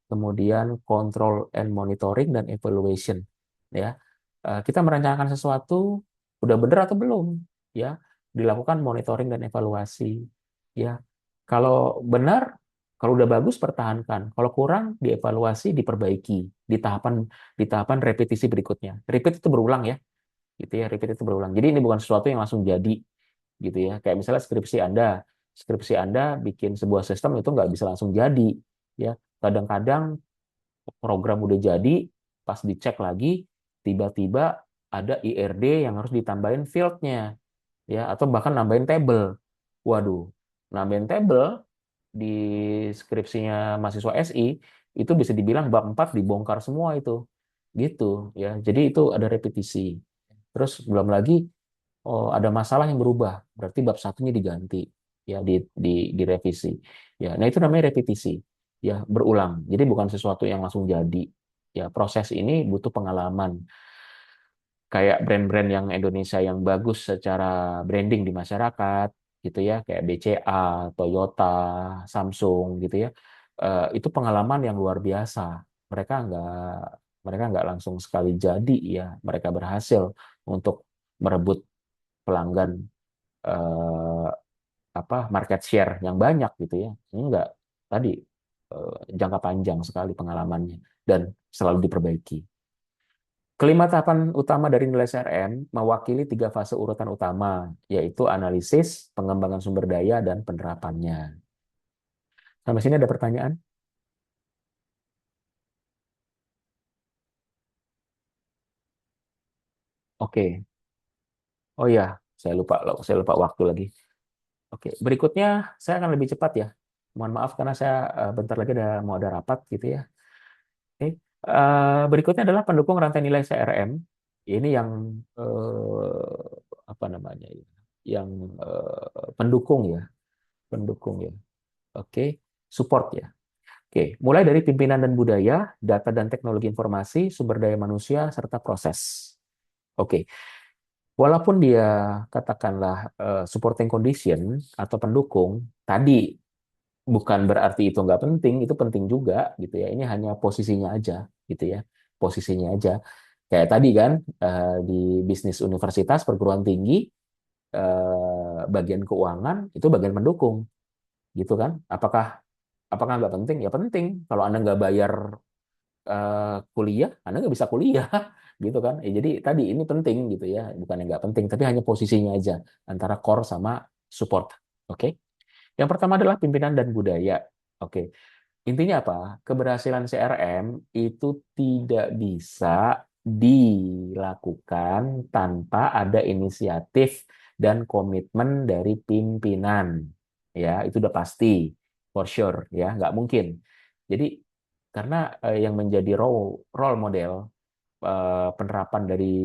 kemudian control and monitoring dan evaluation, ya. Kita merencanakan sesuatu udah benar atau belum, ya, dilakukan monitoring dan evaluasi, ya. Kalau benar, kalau udah bagus pertahankan, kalau kurang dievaluasi, diperbaiki di tahapan repetisi berikutnya. Repeat itu berulang ya, gitu ya, repeat itu berulang. Jadi ini bukan sesuatu yang langsung jadi, gitu ya. Kayak misalnya skripsi Anda bikin sebuah sistem itu nggak bisa langsung jadi, ya. Kadang-kadang program udah jadi, pas dicek lagi, tiba-tiba ada IRD yang harus ditambahin field-nya, ya, atau bahkan nambahin table. Waduh, nambahin table di skripsinya mahasiswa SI itu bisa dibilang bab 4 dibongkar semua itu. Gitu, ya. Jadi itu ada repetisi. Terus belum lagi, oh, ada masalah yang berubah, berarti bab satunya diganti, ya, direvisi. Ya, nah itu namanya repetisi, ya, berulang. Jadi bukan sesuatu yang langsung jadi. Ya, proses ini butuh pengalaman. Kayak brand-brand yang Indonesia yang bagus secara branding di masyarakat, gitu ya, kayak BCA, Toyota, Samsung, gitu ya. Itu pengalaman yang luar biasa. Mereka nggak langsung sekali jadi, ya, mereka berhasil untuk merebut pelanggan, eh, market share yang banyak gitu ya. Enggak. Tadi jangka panjang sekali pengalamannya dan selalu diperbaiki. Kelima tahapan utama dari nilai CRM mewakili 3 fase urutan utama, yaitu analisis, pengembangan sumber daya, dan penerapannya. Sampai sini ada pertanyaan? Oke. Oh ya, saya lupa waktu lagi. Oke, berikutnya saya akan lebih cepat ya. Mohon maaf karena saya bentar lagi mau ada rapat gitu ya. Oke. Berikutnya adalah pendukung rantai nilai CRM. Ini yang apa namanya ya? Yang pendukung ya, pendukung ya. Oke, support ya. Oke, mulai dari pimpinan dan budaya, data dan teknologi informasi, sumber daya manusia, serta proses. Oke, walaupun dia katakanlah supporting condition atau pendukung, tadi bukan berarti itu nggak penting, itu penting juga gitu ya. Ini hanya posisinya aja gitu ya, posisinya aja. Kayak tadi kan di bisnis universitas perguruan tinggi, bagian keuangan itu bagian pendukung gitu kan. Apakah apakah nggak penting? Ya penting. Kalau Anda nggak bayar kuliah, Anda nggak bisa kuliah gitu kan. Jadi tadi ini penting gitu ya, bukan yang nggak penting, tapi hanya posisinya aja antara core sama support. Oke. Yang pertama adalah pimpinan dan budaya. Oke. Intinya apa? Keberhasilan CRM itu tidak bisa dilakukan tanpa ada inisiatif dan komitmen dari pimpinan. Ya, itu udah pasti, for sure, ya, nggak mungkin. Jadi, karena yang menjadi role model penerapan dari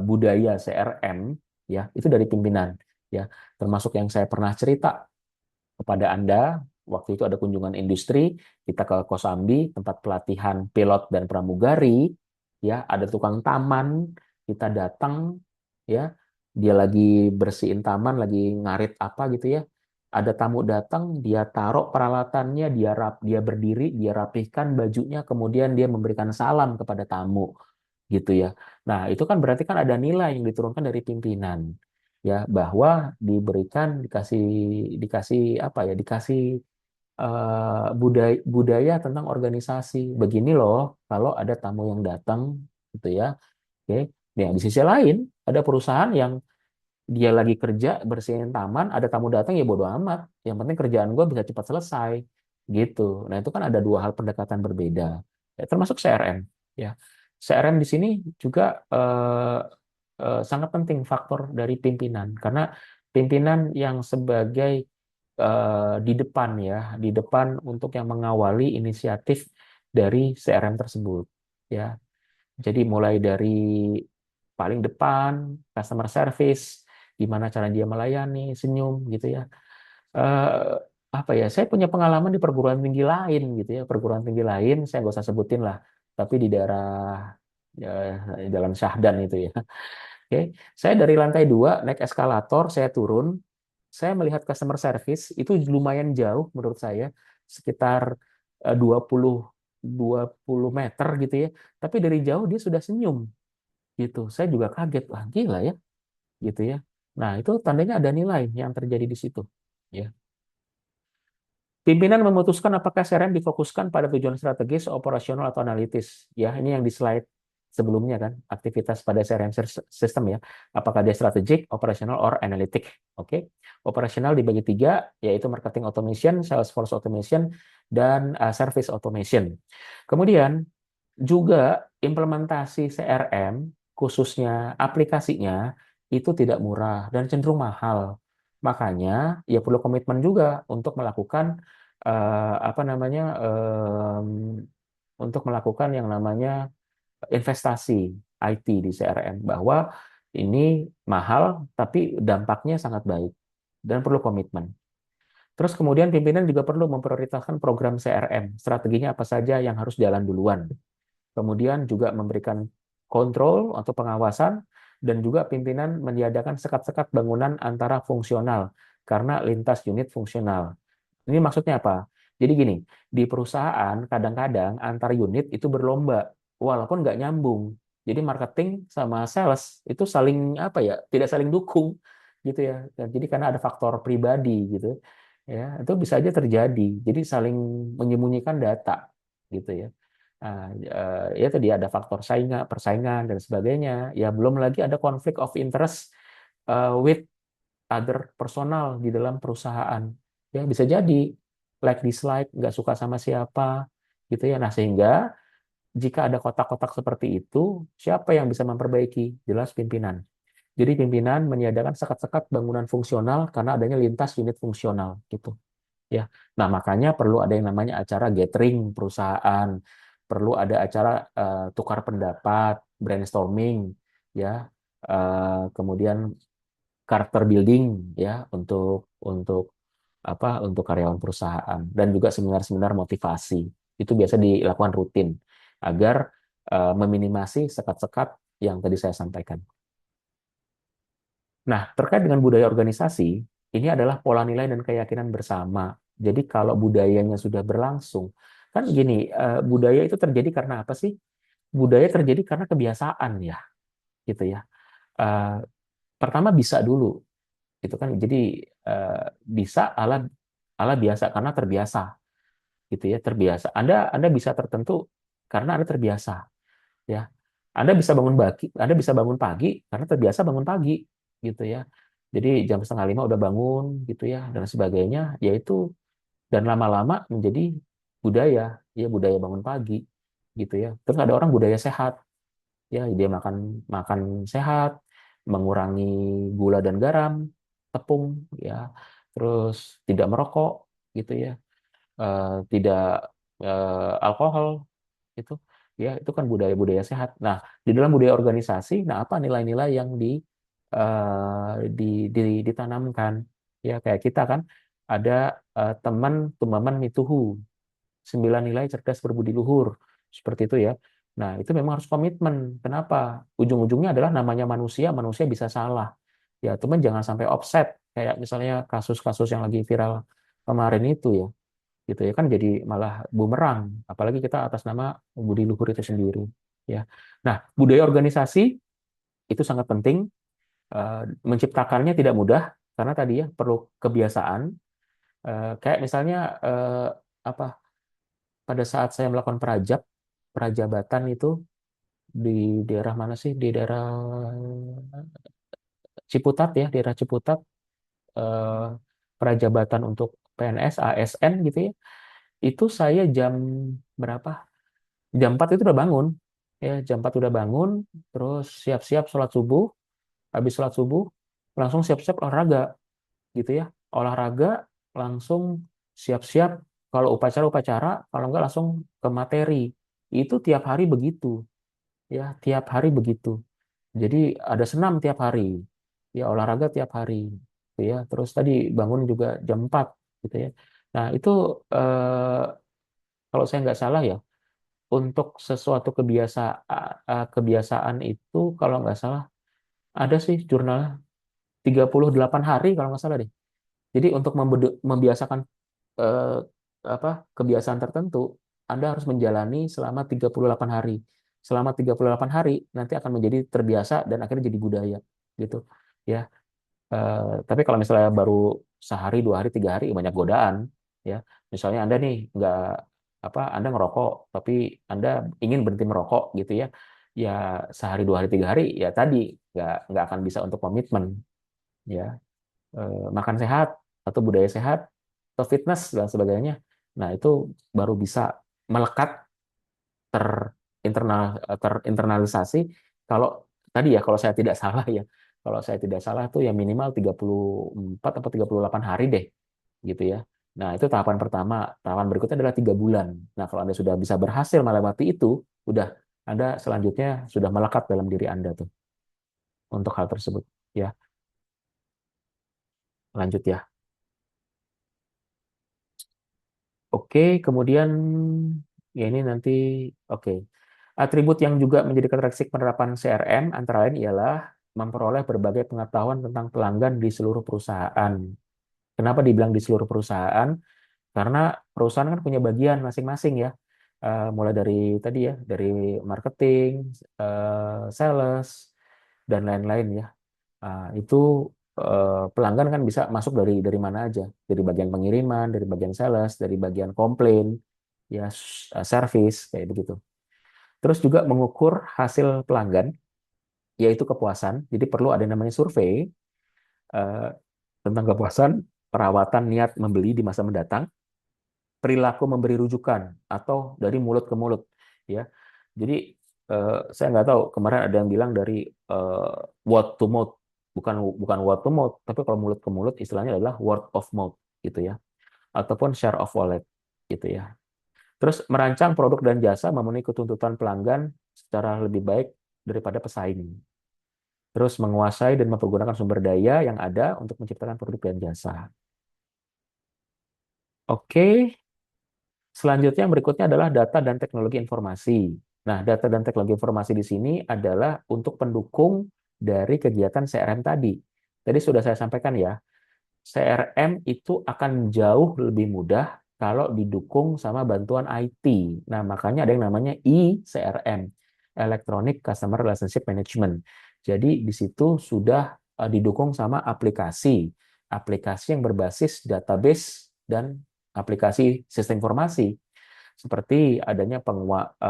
budaya CRM, ya, itu dari pimpinan. Ya, termasuk yang saya pernah cerita kepada Anda. Waktu itu ada kunjungan industri, kita ke Kosambi, tempat pelatihan pilot dan pramugari, ya, ada tukang taman, kita datang, ya, dia lagi bersihin taman, lagi ngarit apa gitu ya. Ada tamu datang, dia taruh peralatannya, dia berdiri, dia rapihkan bajunya, kemudian dia memberikan salam kepada tamu, gitu ya. Nah, itu kan berarti kan ada nilai yang diturunkan dari pimpinan, ya, bahwa dikasih dikasih apa ya, dikasih budaya budaya tentang organisasi. Begini loh kalau ada tamu yang datang gitu ya. Oke. Nah, di sisi lain ada perusahaan yang dia lagi kerja bersihin taman, ada tamu datang ya bodo amat. Yang penting kerjaan gue bisa cepat selesai gitu. Nah, itu kan ada 2 hal pendekatan berbeda. Ya, termasuk CRM ya. CRM di sini juga sangat penting faktor dari pimpinan karena pimpinan yang sebagai di depan ya, di depan untuk yang mengawali inisiatif dari CRM tersebut ya. Jadi mulai dari paling depan, customer service, gimana cara dia melayani, senyum gitu ya. Eh, Apa ya? Saya punya pengalaman di perguruan tinggi lain gitu ya, perguruan tinggi lain, saya nggak usah sebutin lah, tapi di daerah Jalan Syahdan itu ya. Oke, saya dari lantai 2 naik eskalator, saya turun, saya melihat customer service itu lumayan jauh menurut saya, sekitar 20 20 meter gitu ya. Tapi dari jauh dia sudah senyum gitu. Saya juga kaget, wah gila ya gitu ya. Nah, itu tandanya ada nilai yang terjadi di situ ya. Pimpinan memutuskan apakah CRM difokuskan pada tujuan strategis, operasional, atau analitis. Ya, ini yang di slide sebelumnya kan, aktivitas pada CRM system ya. Apakah dia strategik, operasional, or analytic. Oke. Operasional dibagi 3, yaitu marketing automation, Salesforce automation, dan service automation. Kemudian juga implementasi CRM, khususnya aplikasinya, itu tidak murah dan cenderung mahal. Makanya ya perlu komitmen juga untuk melakukan apa namanya untuk melakukan yang namanya investasi IT di CRM, bahwa ini mahal tapi dampaknya sangat baik dan perlu komitmen. Terus kemudian pimpinan juga perlu memprioritaskan program CRM, strateginya apa saja yang harus jalan duluan. Kemudian juga memberikan kontrol atau pengawasan, dan juga pimpinan meniadakan sekat-sekat bangunan antara fungsional karena lintas unit fungsional. Ini maksudnya apa? Jadi gini, di perusahaan kadang-kadang antar unit itu berlomba, walaupun nggak nyambung. Jadi marketing sama sales itu saling apa ya, tidak saling dukung gitu ya. Jadi karena ada faktor pribadi gitu. ya itu bisa aja terjadi. Jadi saling menyembunyikan data gitu ya. Nah, ya tadi ada faktor persaingan dan sebagainya. Ya belum lagi ada konflik of interest with other personal di dalam perusahaan. Ya bisa jadi like dislike, nggak suka sama siapa gitu ya. Nah sehingga jika ada kotak-kotak seperti itu, siapa yang bisa memperbaiki? Jelas pimpinan. Jadi pimpinan meniadakan sekat-sekat bangunan fungsional karena adanya lintas unit fungsional gitu ya. Nah, makanya perlu ada yang namanya acara gathering perusahaan, perlu ada acara tukar pendapat, brainstorming ya. Kemudian karakter building ya untuk apa? Untuk karyawan perusahaan dan juga seminar-seminar motivasi. Itu biasa dilakukan rutin agar meminimasi sekat-sekat yang tadi saya sampaikan. Nah, terkait dengan budaya organisasi, ini adalah pola nilai dan keyakinan bersama. Jadi kalau budayanya sudah berlangsung, kan gini, budaya itu terjadi karena apa sih? Budaya terjadi karena kebiasaan ya, gitu ya. Eh, Pertama bisa dulu, itu kan. Jadi bisa ala ala biasa karena terbiasa, gitu ya, terbiasa. Anda bisa tertentu karena Anda terbiasa, ya. Anda bisa bangun pagi karena terbiasa bangun pagi, gitu ya. Jadi jam setengah lima udah bangun, gitu ya, dan sebagainya. Yaitu dan lama-lama menjadi budaya, ya budaya bangun pagi, gitu ya. Terus ada orang budaya sehat, ya dia makan makan sehat, mengurangi gula dan garam, tepung, ya. Terus tidak merokok, gitu ya. Tidak alkohol, itu ya itu kan budaya-budaya sehat. Nah, di dalam budaya organisasi, nah apa nilai-nilai yang ditanamkan? Ya kayak kita kan ada teman tumaman mituhu, 9 nilai cerdas berbudi luhur, seperti itu ya. Nah, itu memang harus komitmen. Kenapa? Ujung-ujungnya adalah namanya manusia, manusia bisa salah. Ya, teman jangan sampai offset kayak misalnya kasus-kasus yang lagi viral kemarin itu ya, gitu ya, kan jadi malah bumerang, apalagi kita atas nama budi luhur itu sendiri ya. Nah, budaya organisasi itu sangat penting. Menciptakannya tidak mudah karena tadi ya perlu kebiasaan. Kayak misalnya apa, pada saat saya melakukan perajabatan itu di daerah mana sih, di daerah Ciputat ya, daerah Ciputat, eh, perajabatan untuk PNS ASN gitu ya, itu saya jam berapa, jam 4 itu udah bangun, ya jam 4 udah bangun, terus siap-siap sholat subuh. Habis sholat subuh langsung siap-siap olahraga, gitu ya. Olahraga langsung siap-siap, kalau upacara-upacara, kalau enggak langsung ke materi. Itu tiap hari begitu, ya tiap hari begitu. Jadi ada senam tiap hari, ya olahraga tiap hari, gitu ya. Terus tadi bangun juga jam 4, gitu ya. Nah itu eh, kalau saya nggak salah ya, untuk sesuatu kebiasaan itu kalau nggak salah ada sih jurnalnya 38 hari kalau nggak salah deh. Jadi untuk membiasakan eh, apa kebiasaan tertentu, Anda harus menjalani selama 38 hari. Selama 38 hari nanti akan menjadi terbiasa dan akhirnya jadi budaya gitu. Ya. Tapi kalau misalnya baru sehari, 2 hari, 3 hari, banyak godaan. Ya, misalnya Anda nih nggak Anda ngerokok, tapi Anda ingin berhenti merokok gitu ya. Ya sehari, 2 hari, 3 hari, ya tadi nggak akan bisa untuk komitmen. Ya, makan sehat atau budaya sehat atau fitness dan sebagainya. Nah itu baru bisa melekat, terinternalisasi kalau tadi ya, kalau saya tidak salah ya. Kalau saya tidak salah tuh ya minimal 34 atau 38 hari deh, gitu ya. Nah, itu tahapan pertama. Tahapan berikutnya adalah 3 bulan. Nah, kalau Anda sudah bisa berhasil melewati itu, udah Anda selanjutnya sudah melekat dalam diri Anda tuh untuk hal tersebut. Ya, lanjut ya. Oke, kemudian ya ini nanti oke. Atribut yang juga menjadi karakteristik penerapan CRM antara lain ialah memperoleh berbagai pengetahuan tentang pelanggan di seluruh perusahaan. Kenapa dibilang di seluruh perusahaan? Karena perusahaan kan punya bagian masing-masing ya. Mulai dari tadi ya, dari marketing, sales, dan lain-lain ya. Itu pelanggan kan bisa masuk dari mana aja, dari bagian pengiriman, dari bagian sales, dari bagian komplain, ya service kayak begitu. Terus juga mengukur hasil pelanggan, yaitu kepuasan. Jadi perlu ada yang namanya survei eh, tentang kepuasan, perawatan niat membeli di masa mendatang, perilaku memberi rujukan atau dari mulut ke mulut, ya. Jadi saya nggak tahu kemarin ada yang bilang dari word to mouth, bukan bukan word to mouth, tapi kalau mulut ke mulut istilahnya adalah word of mouth gitu ya, ataupun share of wallet gitu ya. Terus merancang produk dan jasa memenuhi ketuntutan pelanggan secara lebih baik daripada pesaing. Terus menguasai dan mempergunakan sumber daya yang ada untuk menciptakan produk dan jasa. Oke, selanjutnya yang berikutnya adalah data dan teknologi informasi. Nah, data dan teknologi informasi di sini adalah untuk pendukung dari kegiatan CRM tadi. Tadi sudah saya sampaikan ya, CRM itu akan jauh lebih mudah kalau didukung sama bantuan IT. Nah, makanya ada yang namanya eCRM, Electronic Customer Relationship Management. Jadi di situ sudah didukung sama aplikasi, aplikasi yang berbasis database dan aplikasi sistem informasi seperti adanya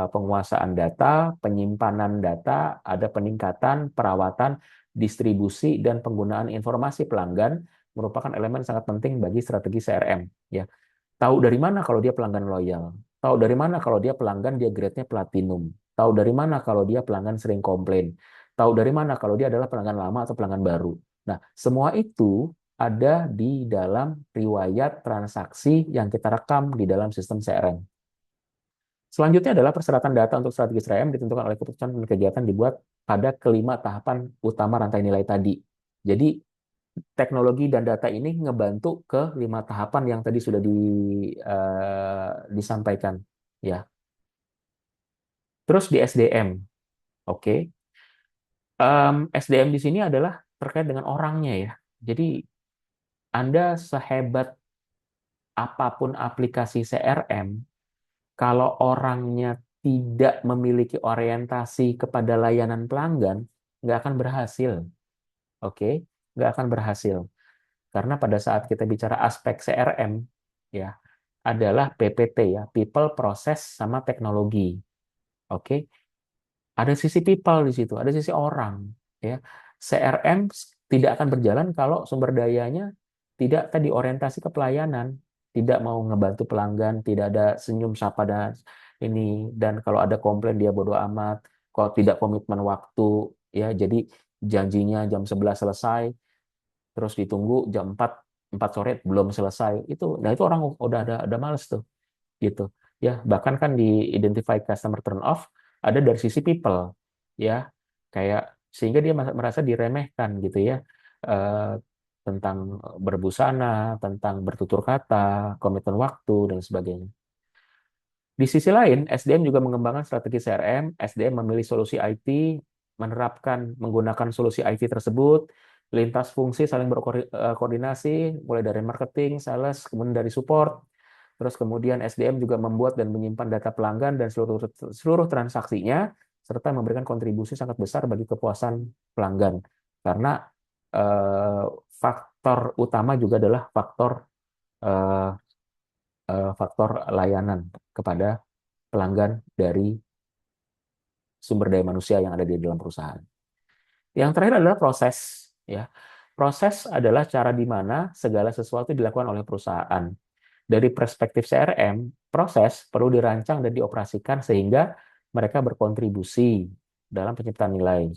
penguasaan data, penyimpanan data, ada peningkatan, perawatan, distribusi, dan penggunaan informasi pelanggan merupakan elemen sangat penting bagi strategi CRM. Ya, tahu dari mana kalau dia pelanggan loyal, tahu dari mana kalau dia pelanggan dia grade-nya platinum, tahu dari mana kalau dia pelanggan sering komplain, tahu dari mana kalau dia adalah pelanggan lama atau pelanggan baru. Nah, semua itu ada di dalam riwayat transaksi yang kita rekam di dalam sistem CRM. Selanjutnya adalah persyaratan data untuk strategi CRM ditentukan oleh keputusan dan kegiatan dibuat pada kelima tahapan utama rantai nilai tadi. Jadi teknologi dan data ini ngebantu ke lima tahapan yang tadi sudah disampaikan. Ya. Terus di SDM, oke. SDM di sini adalah terkait dengan orangnya ya. Jadi Anda sehebat apapun aplikasi CRM, kalau orangnya tidak memiliki orientasi kepada layanan pelanggan, nggak akan berhasil. Oke, nggak akan berhasil. Karena pada saat kita bicara aspek CRM, ya, adalah PPT ya, people, process, sama teknologi. Oke, ada sisi people di situ, ada sisi orang. Ya, CRM tidak akan berjalan kalau sumber dayanya tidak tadi orientasi ke pelayanan, tidak mau ngebantu pelanggan, tidak ada senyum sapa dan ini, dan kalau ada komplain dia bodo amat, kalau tidak komitmen waktu, ya, jadi janjinya jam 11 selesai, terus ditunggu jam 4 sore belum selesai. Itu orang udah ada males tuh gitu. Ya, bahkan kan di identify customer turn off ada dari sisi people ya. Kayak sehingga dia merasa diremehkan gitu ya. Eh, tentang berbusana, tentang bertutur kata, komitmen waktu dan sebagainya. Di sisi lain, SDM juga mengembangkan strategi CRM, SDM memilih solusi IT, menerapkan menggunakan solusi IT tersebut, lintas fungsi saling berkoordinasi, mulai dari marketing, sales, kemudian dari support, terus kemudian SDM juga membuat dan menyimpan data pelanggan dan seluruh transaksinya, serta memberikan kontribusi sangat besar bagi kepuasan pelanggan. Karena eh, faktor utama juga adalah eh, faktor layanan kepada pelanggan dari sumber daya manusia yang ada di dalam perusahaan. Yang terakhir adalah proses. Ya, proses adalah cara di mana segala sesuatu dilakukan oleh perusahaan. Dari perspektif CRM, proses perlu dirancang dan dioperasikan sehingga mereka berkontribusi dalam penciptaan nilai.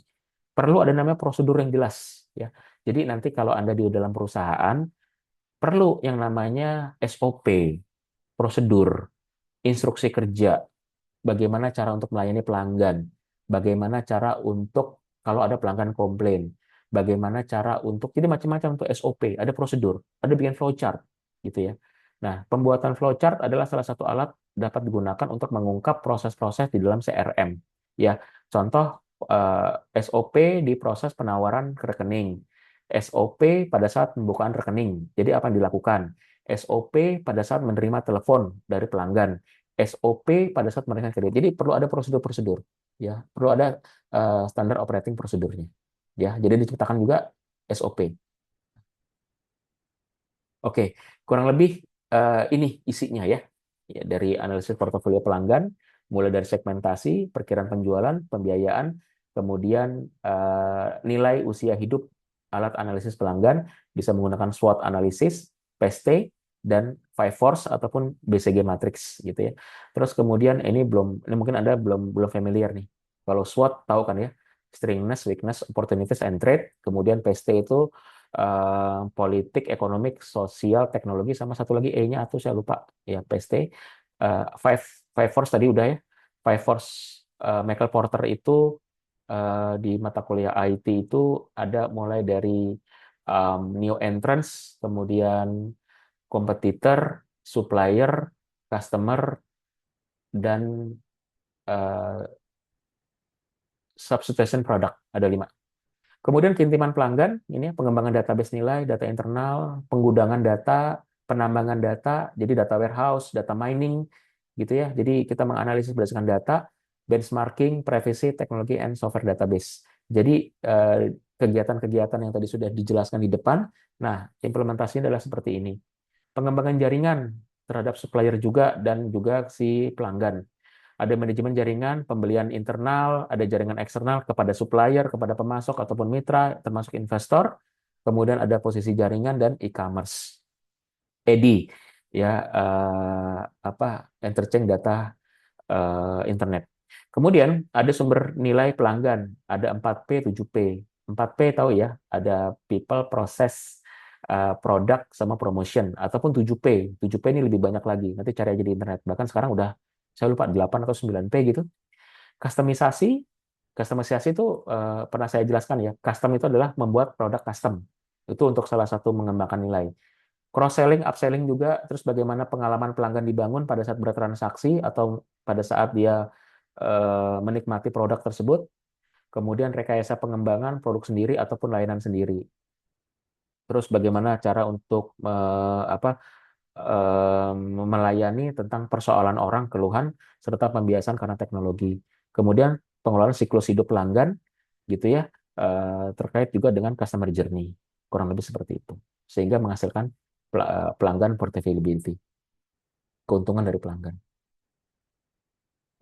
Perlu ada namanya prosedur yang jelas. Ya, jadi nanti kalau Anda di dalam perusahaan perlu yang namanya SOP, prosedur, instruksi kerja, bagaimana cara untuk melayani pelanggan, bagaimana cara untuk kalau ada pelanggan komplain, bagaimana cara untuk jadi macam-macam untuk SOP, ada prosedur, ada bikin flowchart gitu ya. Nah, pembuatan flowchart adalah salah satu alat dapat digunakan untuk mengungkap proses-proses di dalam CRM. Ya, contoh SOP di proses penawaran ke rekening, SOP pada saat pembukaan rekening. Jadi apa yang dilakukan? SOP pada saat menerima telepon dari pelanggan, SOP pada saat mereka kredit. Jadi perlu ada prosedur-prosedur, ya, perlu ada standar operating prosedurnya, ya. Jadi diciptakan juga SOP. Oke, kurang lebih ini isinya ya. Ya, dari analisis portofolio pelanggan, mulai dari segmentasi, perkiraan penjualan, pembiayaan, kemudian nilai usia hidup alat analisis pelanggan, bisa menggunakan SWOT analisis, PST, dan Five Force ataupun BCG matrix gitu ya. Terus kemudian ini mungkin Anda belum belum familiar nih. Kalau SWOT tahu kan ya, stringiness, weakness, opportunities, and threat. Kemudian PST itu politik, ekonomik, sosial, teknologi, sama satu lagi E-nya atau saya lupa ya PST. Five Five Force tadi udah ya. Five Force Michael Porter itu di mata kuliah IT itu ada mulai dari new entrants, kemudian kompetitor, supplier, customer, dan uh, substitution product ada 5. Kemudian keuntungan pelanggan, ini pengembangan database nilai, data internal, penggudangan data, penambangan data, jadi data warehouse, data mining, gitu ya. Jadi kita menganalisis berdasarkan data, benchmarking, privacy, teknologi, and software database. Jadi kegiatan-kegiatan yang tadi sudah dijelaskan di depan, nah implementasinya adalah seperti ini. Pengembangan jaringan terhadap supplier juga dan juga si pelanggan. Ada manajemen jaringan, pembelian internal, ada jaringan eksternal kepada supplier, kepada pemasok ataupun mitra, termasuk investor. Kemudian ada posisi jaringan dan e-commerce. EDI, ya interchange data internet. Kemudian ada sumber nilai pelanggan, ada 4P, 7P. 4P tahu ya, ada people, process, product, sama promotion. Ataupun 7P. 7P ini lebih banyak lagi. Nanti cari aja di internet. Bahkan sekarang udah, saya lupa, 8 atau 9P gitu. Customisasi, customisasi itu pernah saya jelaskan ya. Custom itu adalah membuat produk custom. Itu untuk salah satu mengembangkan nilai. Cross selling, upselling juga, terus bagaimana pengalaman pelanggan dibangun pada saat bertransaksi atau pada saat dia menikmati produk tersebut, kemudian rekayasa pengembangan produk sendiri ataupun layanan sendiri. Terus bagaimana cara untuk melayani tentang persoalan orang, keluhan, serta pembiasan karena teknologi. Kemudian pengelolaan siklus hidup pelanggan, gitu ya, terkait juga dengan customer journey, kurang lebih seperti itu, sehingga menghasilkan pelanggan portability, keuntungan dari pelanggan.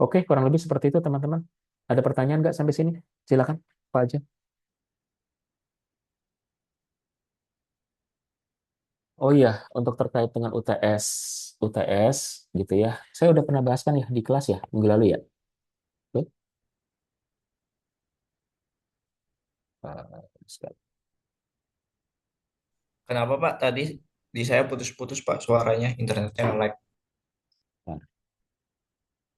Oke, kurang lebih seperti itu teman-teman. Ada pertanyaan nggak sampai sini? Silakan, Pak aja. Oh iya, untuk terkait dengan UTS gitu ya. Saya udah pernah bahas kan ya di kelas ya minggu lalu ya. Oke. Uh, Kenapa Pak? Tadi di saya putus-putus Pak suaranya, internetnya nge-lag.